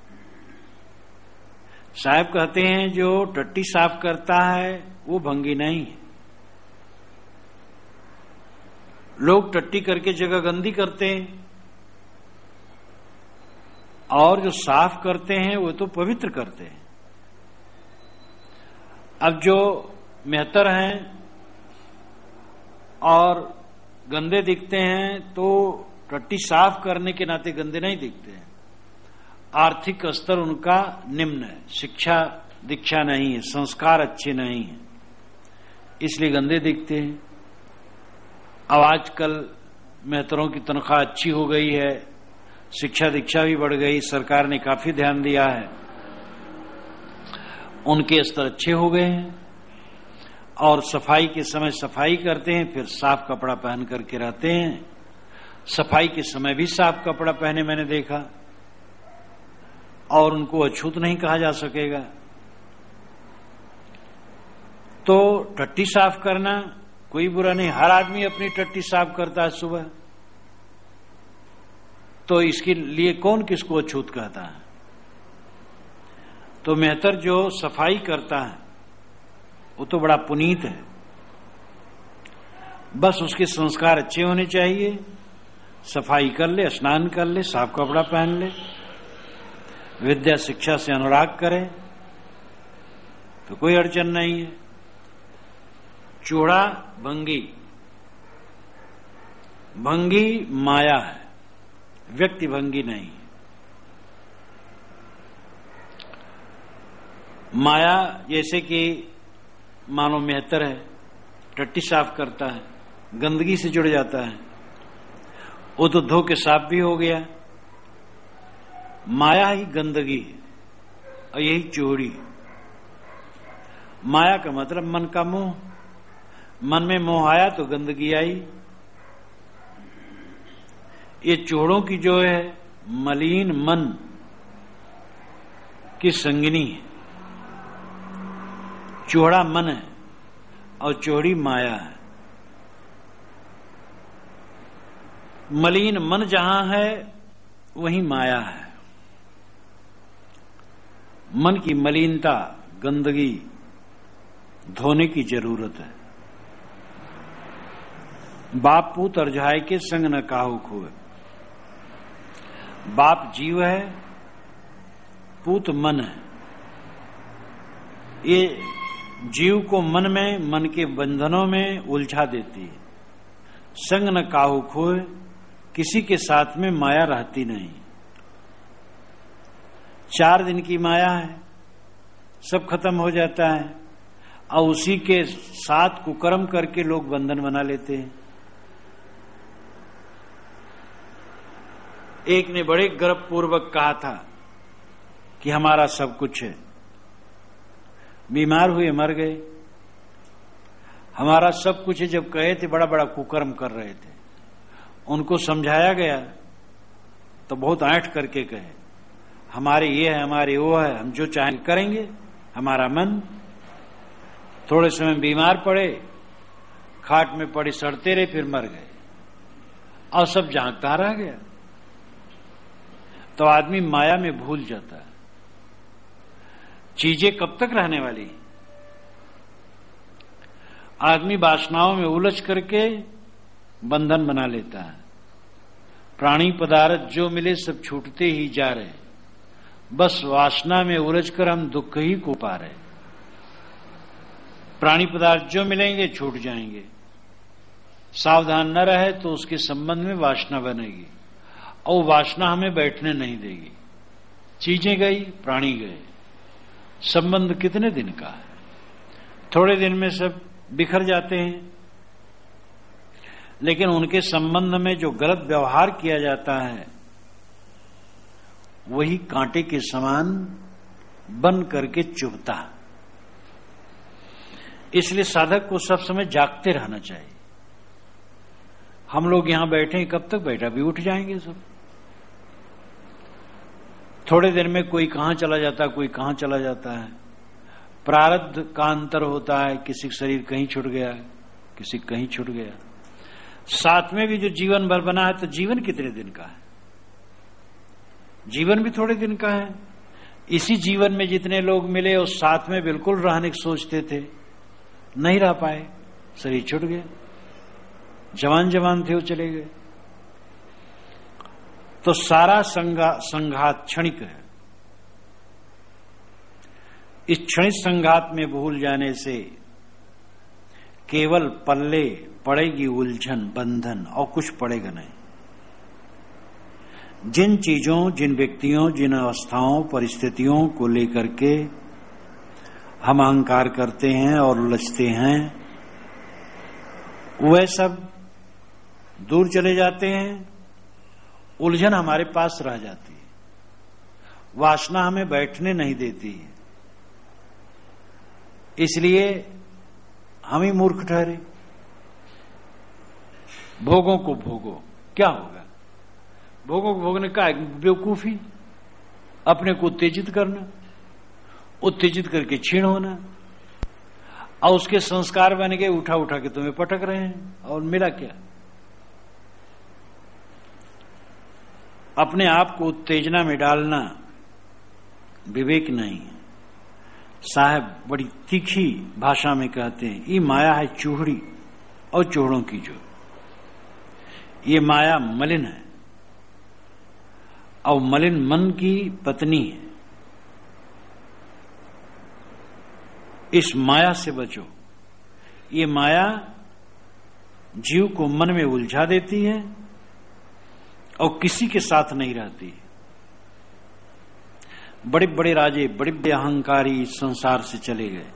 साहब कहते हैं जो टट्टी साफ करता है वो भंगी नहीं है। लोग टट्टी करके जगह गंदी करते हैं और जो साफ करते हैं वो तो पवित्र करते हैं। अब जो मेहतर हैं और गंदे दिखते हैं तो टट्टी साफ करने के नाते गंदे नहीं दिखते हैं। आर्थिक स्तर उनका निम्न है, शिक्षा दीक्षा नहीं है, संस्कार अच्छे नहीं है, इसलिए गंदे दिखते हैं। अब आजकल मेहतरों की तनख्वाह अच्छी हो गई है, शिक्षा दीक्षा भी बढ़ गई, सरकार ने काफी ध्यान दिया है, उनके स्तर अच्छे हो गए हैं और सफाई के समय सफाई करते हैं, फिर साफ कपड़ा पहन करके रहते हैं। सफाई के समय भी साफ कपड़ा पहने मैंने देखा, और उनको अछूत नहीं कहा जा सकेगा। तो टट्टी साफ करना कोई बुरा नहीं, हर आदमी अपनी टट्टी साफ करता है सुबह। तो इसके लिए कौन किसको अछूत कहता है? तो मेहतर जो सफाई करता है वो तो बड़ा पुनीत है। बस उसके संस्कार अच्छे होने चाहिए, सफाई कर ले, स्नान कर ले, साफ कपड़ा पहन ले, विद्या शिक्षा से अनुराग करे तो कोई अड़चन नहीं है। चूड़ा भंगी, भंगी माया है, व्यक्ति भंगी नहीं। माया जैसे कि मानो मेहतर है, टट्टी साफ करता है, गंदगी से जुड़ जाता है, वो तो धो के साफ भी हो गया। माया ही गंदगी है और यही चोरी। माया का मतलब मन का मोह। मन में मोह आया तो गंदगी आई। ये चोरों की जो है मलिन मन की संगिनी है। चोड़ा मन है और चोरी माया है। मलिन मन जहां है वहीं माया है। मन की मलिनता, गंदगी धोने की जरूरत है। बाप पूत अरझाए के संग न काहू खोए। बाप जीव है, पूत मन है। ये जीव को मन में, मन के बंधनों में उलझा देती है। संग न काहू खोए, किसी के साथ में माया रहती नहीं। 4 दिन की माया है, सब खत्म हो जाता है और उसी के साथ कुकर्म करके लोग बंधन बना लेते हैं। एक ने बड़े गर्वपूर्वक कहा था कि हमारा सब कुछ है, बीमार हुए मर गए। हमारा सब कुछ है जब कहे थे बड़ा बड़ा कुकर्म कर रहे थे। उनको समझाया गया तो बहुत ऐंठ करके कहे हमारे ये है, हमारे वो है, हम जो चाहें करेंगे। हमारा मन थोड़े समय बीमार पड़े, खाट में पड़े सड़ते रहे, फिर मर गए और सब झांकता रह गया। तो आदमी माया में भूल जाता है चीजें कब तक रहने वाली। आदमी वासनाओं में उलझ करके बंधन बना लेता है। प्राणी पदार्थ जो मिले सब छूटते ही जा रहे, बस वासना में उलझकर हम दुख ही को पा रहे। प्राणी पदार्थ जो मिलेंगे छूट जाएंगे। सावधान न रहे तो उसके संबंध में वासना बनेगी और वासना हमें बैठने नहीं देगी। चीजें गई, प्राणी गए, संबंध कितने दिन का है? थोड़े दिन में सब बिखर जाते हैं। लेकिन उनके संबंध में जो गलत व्यवहार किया जाता है वही कांटे के समान बन करके चुभता। इसलिए साधक को सब समय जागते रहना चाहिए। हम लोग यहां बैठे, कब तक बैठा भी उठ जाएंगे सब। थोड़े दिन में कोई कहां चला जाता है, कोई कहां चला जाता है। प्रारब्ध का अंतर होता है, किसी का शरीर कहीं छूट गया, किसी कहीं छूट गया। साथ में भी जो जीवन भर बना है, तो जीवन कितने दिन का है? जीवन भी थोड़े दिन का है। इसी जीवन में जितने लोग मिले और साथ में बिल्कुल रहने की सोचते थे, नहीं रह पाए, शरीर छूट गया। जवान जवान थे वो चले गए। तो सारा संघात क्षणिक है। इस क्षणिक संघात में भूल जाने से केवल पल्ले पड़ेगी उलझन, बंधन, और कुछ पड़ेगा नहीं। जिन चीजों, जिन व्यक्तियों, जिन अवस्थाओं, परिस्थितियों को लेकर के हम अहंकार करते हैं और उलझते हैं, वह सब दूर चले जाते हैं। उलझन हमारे पास रह जाती है, वासना हमें बैठने नहीं देती है। इसलिए हम ही मूर्ख ठहरे। भोगों को भोगो, क्या होगा? भोगों को भोगने का बेवकूफी, अपने को उत्तेजित करना, उत्तेजित करके क्षीण होना, और उसके संस्कार बन के उठा उठा के तुम्हें पटक रहे हैं। और मिला क्या? अपने आप को उत्तेजना में डालना विवेक नहीं है। साहब बड़ी तीखी भाषा में कहते हैं, ये माया है चूहड़ी और चूहड़ों की जो, ये माया मलिन है और मलिन मन की पत्नी है। इस माया से बचो। ये माया जीव को मन में उलझा देती है और किसी के साथ नहीं रहती। बड़े बड़े राजे, बड़े बड़े अहंकारी संसार से चले गए,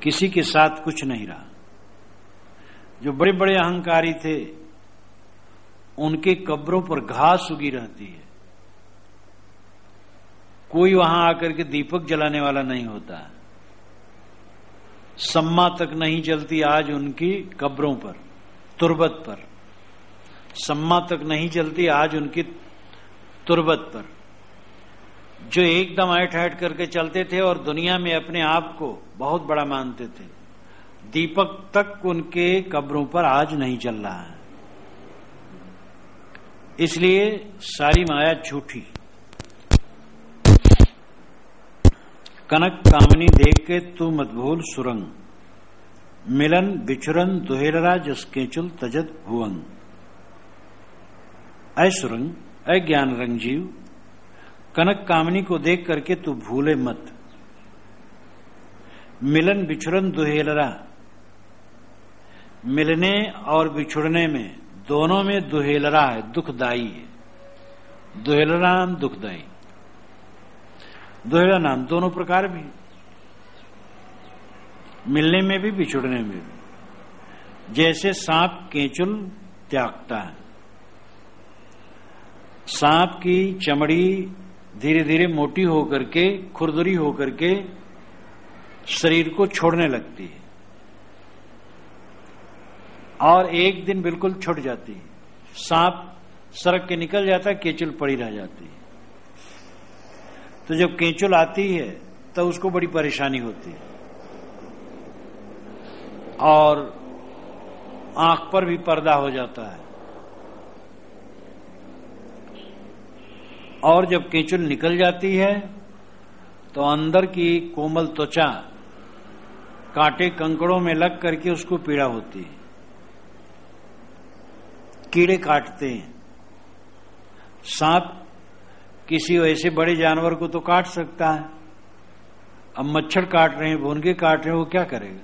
किसी के साथ कुछ नहीं रहा। जो बड़े बड़े अहंकारी थे उनके कब्रों पर घास उगी रहती है, कोई वहां आकर के दीपक जलाने वाला नहीं होता। सम्मा तक नहीं जलती आज उनकी कब्रों पर, तुरबत पर। सम्मा तक नहीं जलती आज उनकी तुरबत पर। जो एकदम ऐठ ऐठ करके चलते थे और दुनिया में अपने आप को बहुत बड़ा मानते थे, दीपक तक उनके कब्रों पर आज नहीं चल रहा है। इसलिए सारी माया झूठी। कनक कामनी देख के तू मत भूल सुरंग, मिलन बिछुरन दुहेलरा जस केचुल तजत भुवंग। ऐ सुरंग, ऐ ज्ञान रंग जीव, कनक कामनी को देख करके तू भूले मत। मिलन बिछुरन दुहेलरा, मिलने और बिछुड़ने में दोनों में दुहेलरा है, दुखदाई है। दुहेलरा नाम दुखदाई, दुहेरा नाम दोनों प्रकार भी, मिलने में भी बिछुड़ने में भी। जैसे सांप केंचुल त्यागता है, सांप की चमड़ी धीरे धीरे मोटी होकर के, खुरदुरी होकर के शरीर को छोड़ने लगती है और एक दिन बिल्कुल छूट जाती है। सांप सरक के निकल जाता है, केंचुल पड़ी रह जाती है। तो जब केंचुल आती है तो उसको बड़ी परेशानी होती है और आंख पर भी पर्दा हो जाता है। और जब केंचुल निकल जाती है तो अंदर की कोमल त्वचा कांटे कंकड़ों में लग करके उसको पीड़ा होती है। कीड़े काटते हैं। सांप किसी ऐसे बड़े जानवर को तो काट सकता है, अब मच्छर काट रहे हैं, भूनके काट रहे हैं, वो क्या करेगा।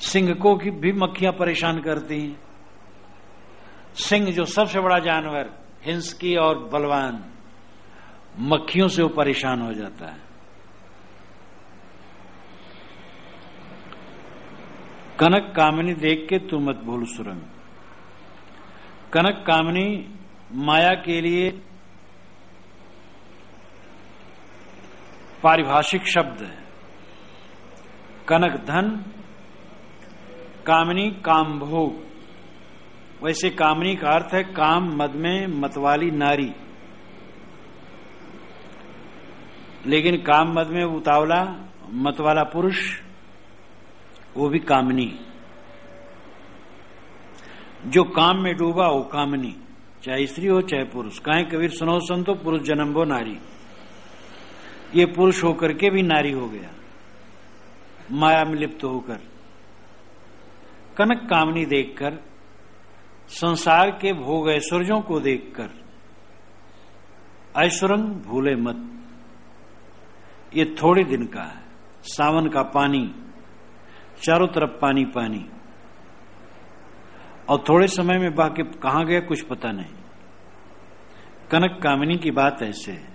सिंह को भी मक्खियां परेशान करती हैं। सिंह जो सबसे बड़ा जानवर, हिंसकी और बलवान, मक्खियों से वो परेशान हो जाता है। कनक कामनी देख के तू मत भूल सुरंग। कनक कामनी माया के लिए पारिभाषिक शब्द है। कनक धन, कामनी काम भोग। वैसे कामनी का अर्थ है काम मद में मतवाली नारी, लेकिन काम मद में उतावला मतवाला पुरुष, वो भी कामनी। जो काम में डूबा वो कामनी, चाहे स्त्री हो चाहे पुरुष। काहे कबीर सुनो संतो, पुरुष जन्म वो नारी। ये पुरुष होकर के भी नारी हो गया, माया में लिप्त होकर। कनक कामनी देखकर, संसार के भोग ऐश्वर्यों को देखकर, ऐश्वरंग भूले मत। ये थोड़े दिन का है, सावन का पानी, चारों तरफ पानी पानी, और थोड़े समय में बाकी कहां गया कुछ पता नहीं। कनक कामिनी की बात ऐसे है।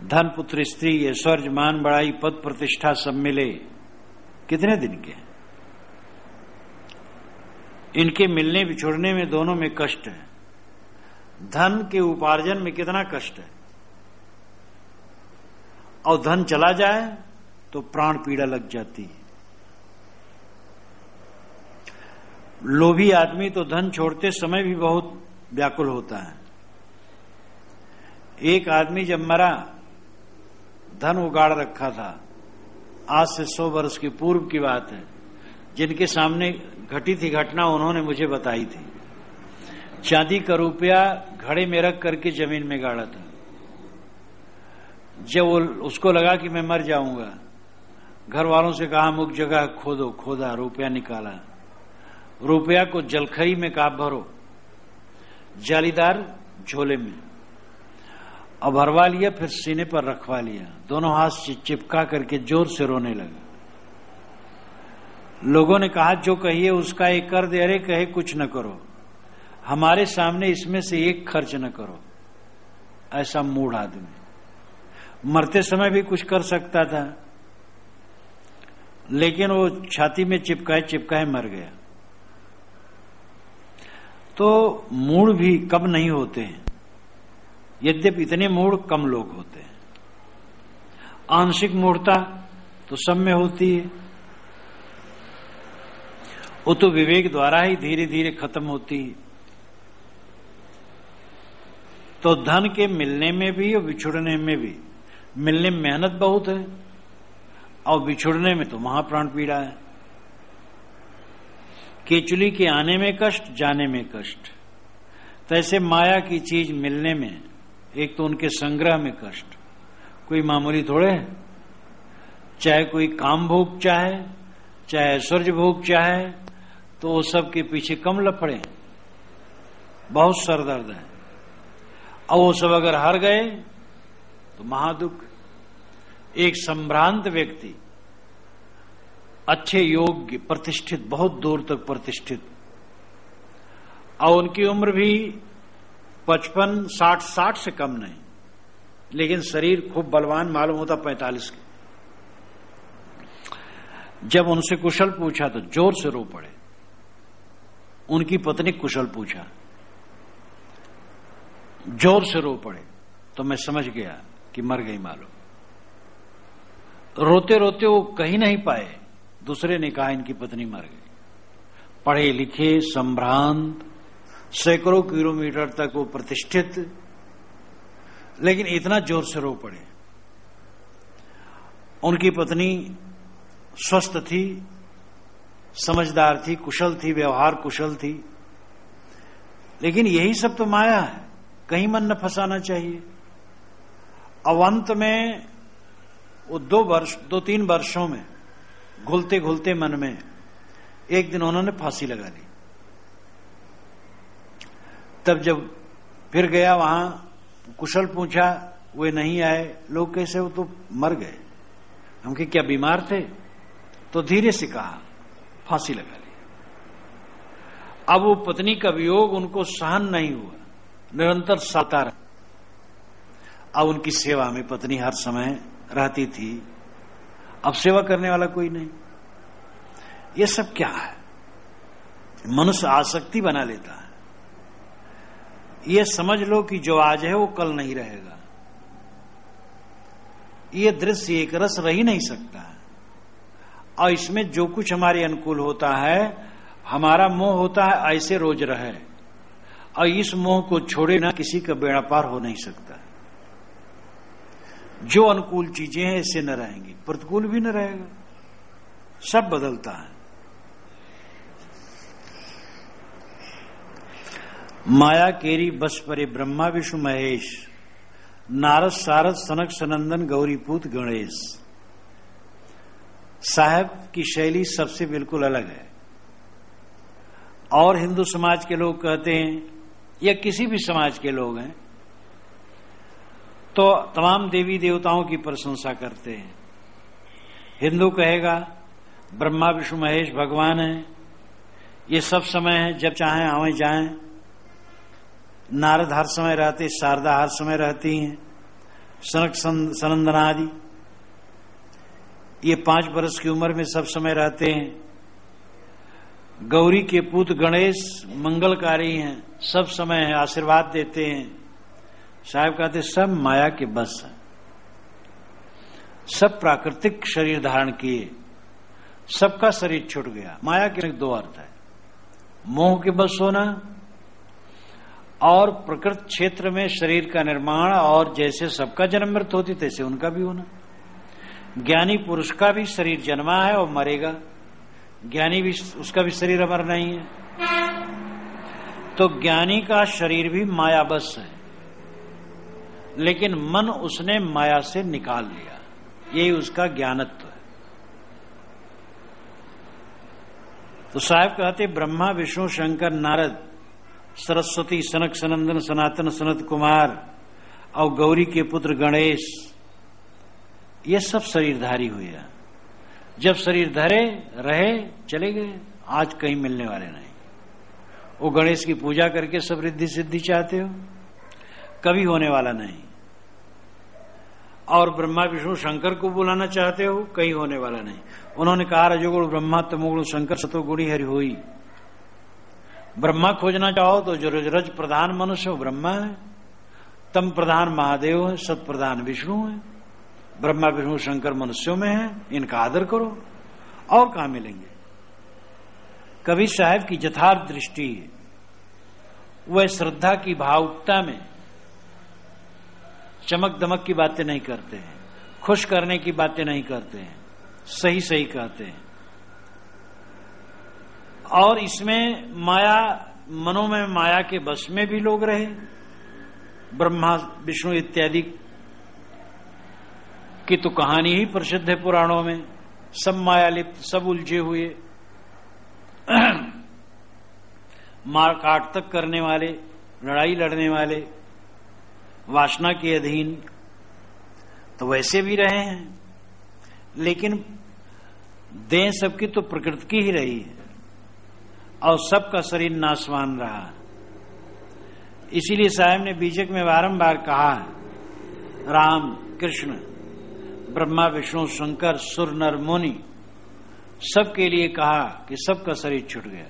धन पुत्र स्त्री ऐश्वर्य मान बड़ाई पद प्रतिष्ठा सब मिले, कितने दिन के। इनके मिलने बिछुड़ने में दोनों में कष्ट है। धन के उपार्जन में कितना कष्ट है, और धन चला जाए तो प्राण पीड़ा लग जाती है। लोभी आदमी तो धन छोड़ते समय भी बहुत व्याकुल होता है। एक आदमी जब मरा, धन उगाड़ रखा था, आज से 100 वर्ष की पूर्व की बात है। जिनके सामने घटी थी घटना उन्होंने मुझे बताई थी। चांदी का रुपया घड़े में रख करके जमीन में गाड़ा था। जब वो उसको लगा कि मैं मर जाऊंगा, घर वालों से कहा अमुक जगह खोदो, खोदा, रुपया निकाला, रुपया को जलखई में कहा भरो, जालीदार झोले में, और भरवा लिया, फिर सीने पर रखवा लिया, दोनों हाथ से चिपका करके जोर से रोने लगा। लोगों ने कहा जो कहिए उसका एक कर दे। अरे कहे कुछ न करो, हमारे सामने इसमें से एक खर्च न करो। ऐसा मूढ़ आदमी मरते समय भी कुछ कर सकता था, लेकिन वो छाती में चिपकाए चिपकाए मर गया। तो मूढ़ भी कम नहीं होते हैं, यद्यपि इतने मूढ़ कम लोग होते हैं। आंशिक मूढ़ता तो सब में होती है, वो तो विवेक द्वारा ही धीरे धीरे खत्म होती है। तो धन के मिलने में भी और बिछुड़ने में भी, मिलने में मेहनत बहुत है और बिछुड़ने में तो महाप्राण पीड़ा है। केचुली के आने में कष्ट, जाने में कष्ट। तो ऐसे माया की चीज मिलने में, एक तो उनके संग्रह में कष्ट, कोई मामूली थोड़े है। चाहे कोई काम भोग चाहे, चाहे ऐश्वर्य भोग चाहे, तो वो सब के पीछे कम लफड़े, बहुत सरदर्द है। और वो सब अगर हार गए तो महादुख। एक संभ्रांत व्यक्ति, अच्छे योग्य, प्रतिष्ठित, बहुत दूर तक प्रतिष्ठित, और उनकी उम्र भी 55, 60 से कम नहीं, लेकिन शरीर खूब बलवान मालूम होता 45 के। जब उनसे कुशल पूछा तो जोर से रो पड़े। उनकी पत्नी कुशल पूछा, जोर से रो पड़े। तो मैं समझ गया कि मर गई मालूम। रोते रोते वो कहीं नहीं पाए, दूसरे ने कहा इनकी पत्नी मर गई। पढ़े लिखे, संभ्रांत, सैकड़ों किलोमीटर तक वो प्रतिष्ठित, लेकिन इतना जोर से रो पड़े। उनकी पत्नी स्वस्थ थी, समझदार थी, कुशल थी, व्यवहार कुशल थी, लेकिन यही सब तो माया है, कहीं मन न फंसाना चाहिए। अब अंत में वो 2-3 वर्षों में घुलते घुलते मन में एक दिन उन्होंने फांसी लगा ली। तब जब फिर गया वहां, कुशल पूछा, वे नहीं आए। लोग कैसे, वो तो मर गए। हम कि क्या बीमार थे? तो धीरे से कहा फांसी लगा ली। अब वो पत्नी का वियोग उनको सहन नहीं हुआ, निरंतर सता रहा। अब उनकी सेवा में पत्नी हर समय रहती थी, अब सेवा करने वाला कोई नहीं। ये सब क्या है? मनुष्य आसक्ति बना लेता है। ये समझ लो कि जो आज है वो कल नहीं रहेगा। ये दृश्य एक रस रह ही नहीं सकता है, और इसमें जो कुछ हमारे अनुकूल होता है, हमारा मोह होता है ऐसे रोज रहे, और इस मोह को छोड़े ना किसी का बेड़ा पार हो नहीं सकता। जो अनुकूल चीजें हैं इससे न रहेंगी, प्रतिकूल भी न रहेगा, सब बदलता है। माया केरी बस परे ब्रह्मा विष्णु महेश, नारद सारद सनक सनंदन गौरीपूत गणेश। साहब की शैली सबसे बिल्कुल अलग है। और हिंदू समाज के लोग कहते हैं, या किसी भी समाज के लोग हैं, तो तमाम देवी देवताओं की प्रशंसा करते हैं। हिंदू कहेगा ब्रह्मा विष्णु महेश भगवान है, ये सब समय है, जब चाहें आवे जाएं। नारद हर समय रहते, शारदा हर समय रहती हैं, सनक सनंदन आदि ये 5 वर्ष की उम्र में सब समय रहते हैं। गौरी के पुत्र गणेश मंगलकारी हैं, सब समय है, आशीर्वाद देते हैं। साहब कहते सब माया के बस है, सब प्राकृतिक शरीर धारण किए, सबका शरीर छूट गया। माया के 2 अर्थ है, मोह के बस होना और प्रकृत क्षेत्र में शरीर का निर्माण, और जैसे सबका जन्म मृत्यु होती तैसे उनका भी होना। ज्ञानी पुरुष का भी शरीर जन्मा है और मरेगा, ज्ञानी भी, उसका भी शरीर अमर नहीं है। तो ज्ञानी का शरीर भी मायाबस है, लेकिन मन उसने माया से निकाल लिया, यही उसका ज्ञानत्व है। तो साहब कहते ब्रह्मा विष्णु शंकर नारद सरस्वती सनक सनंदन सनातन सनत कुमार और गौरी के पुत्र गणेश, ये सब शरीरधारी हुए। जब शरीर धरे रहे चले गए, आज कहीं मिलने वाले नहीं। वो गणेश की पूजा करके सब रिद्धि सिद्धि चाहते हो, कभी होने वाला नहीं। और ब्रह्मा विष्णु शंकर को बुलाना चाहते हो, कहीं होने वाला नहीं। उन्होंने कहा रजोगुण ब्रह्मा तमोगुण शंकर सतोगुणी हरि होई। ब्रह्मा खोजना चाहो तो जो रज प्रधान मनुष्य हो ब्रह्मा है, तम प्रधान महादेव है, सत प्रधान विष्णु है। ब्रह्मा विष्णु शंकर मनुष्यों में है, इनका आदर करो, और कहां मिलेंगे। कभी साहब की यथार्थ दृष्टि है, वह श्रद्धा की भावुकता में चमक दमक की बातें नहीं करते हैं, खुश करने की बातें नहीं करते हैं, सही सही कहते हैं। और इसमें माया, मनों में माया के बस में भी लोग रहे। ब्रह्मा विष्णु इत्यादि की तो कहानी ही प्रसिद्ध है पुराणों में, सब माया लिप्त, सब उलझे हुए, मार काट तक करने वाले, लड़ाई लड़ने वाले, वासना के अधीन, तो वैसे भी रहे हैं। लेकिन देह सबकी तो प्रकृति की ही रही है, और सबका शरीर नाशवान रहा। इसीलिए साहब ने बीजक में बारंबार कहा, राम कृष्ण ब्रह्मा विष्णु शंकर सुर नर मुनि सबके लिए कहा कि सबका शरीर छूट गया।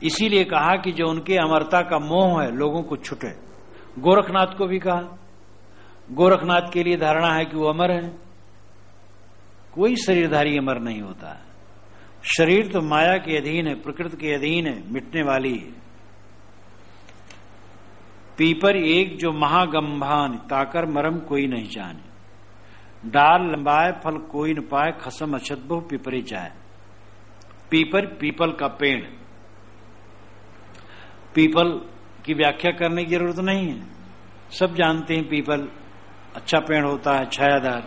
इसीलिए कहा कि जो उनके अमरता का मोह है लोगों को छूटे। गोरखनाथ को भी कहा, गोरखनाथ के लिए धारणा है कि वो अमर है। कोई शरीरधारी अमर नहीं होता है। शरीर तो माया के अधीन है, प्रकृति के अधीन है, मिटने वाली है। पीपर एक जो महागंभान, ताकर मरम कोई नहीं जाने। डाल लंबाए फल कोई न पाए, खसम अछत बहु पीपरे जाए। पीपर, पीपल का पेड़। पीपल की व्याख्या करने की जरूरत नहीं है, सब जानते हैं पीपल अच्छा पेड़ होता है, छायादार,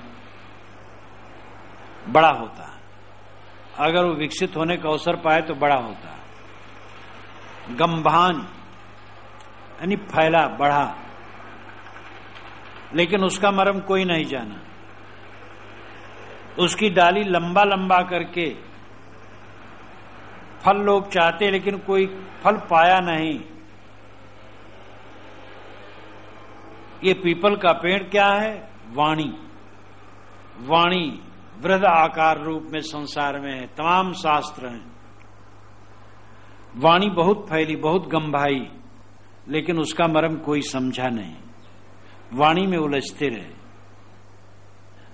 बड़ा होता है। अगर वो विकसित होने का अवसर पाए तो बड़ा होता है। गंभान यानी फैला, बढ़ा, लेकिन उसका मर्म कोई नहीं जाना। उसकी डाली लंबा लंबा करके फल लोग चाहते, लेकिन कोई फल पाया नहीं। ये पीपल का पेड़ क्या है? वाणी। वाणी वृहद आकार रूप में संसार में है, तमाम शास्त्र हैं। वाणी बहुत फैली, बहुत गंभाई, लेकिन उसका मर्म कोई समझा नहीं। वाणी में उलझते रहे,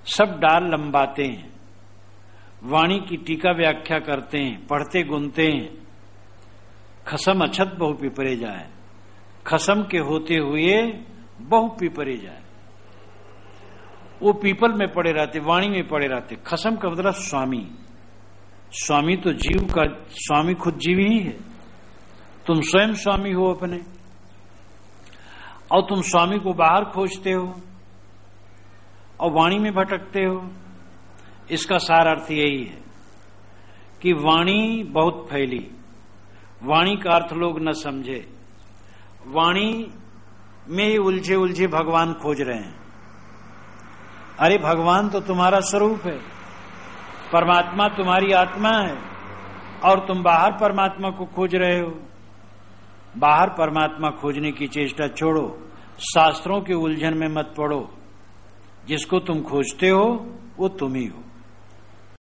सब डाल लंबाते हैं, वाणी की टीका व्याख्या करते हैं, पढ़ते गुनते हैं। खसम अछत बहु पिपरे जाए, खसम के होते हुए बहु पिपरे जाए। वो पीपल में पड़े रहते, वाणी में पड़े रहते। खसम का मतलब स्वामी। स्वामी तो जीव का, स्वामी खुद जीव ही है। तुम स्वयं स्वामी हो अपने, और तुम स्वामी को बाहर खोजते हो और वाणी में भटकते हो। इसका सार अर्थ यही है कि वाणी बहुत फैली, वाणी का अर्थ लोग न समझे, वाणी में ही उलझे उलझे भगवान खोज रहे हैं। अरे भगवान तो तुम्हारा स्वरूप है, परमात्मा तुम्हारी आत्मा है, और तुम बाहर परमात्मा को खोज रहे हो। बाहर परमात्मा खोजने की चेष्टा छोड़ो, शास्त्रों के उलझन में मत पड़ो। जिसको तुम खोजते हो वो तुम ही हो।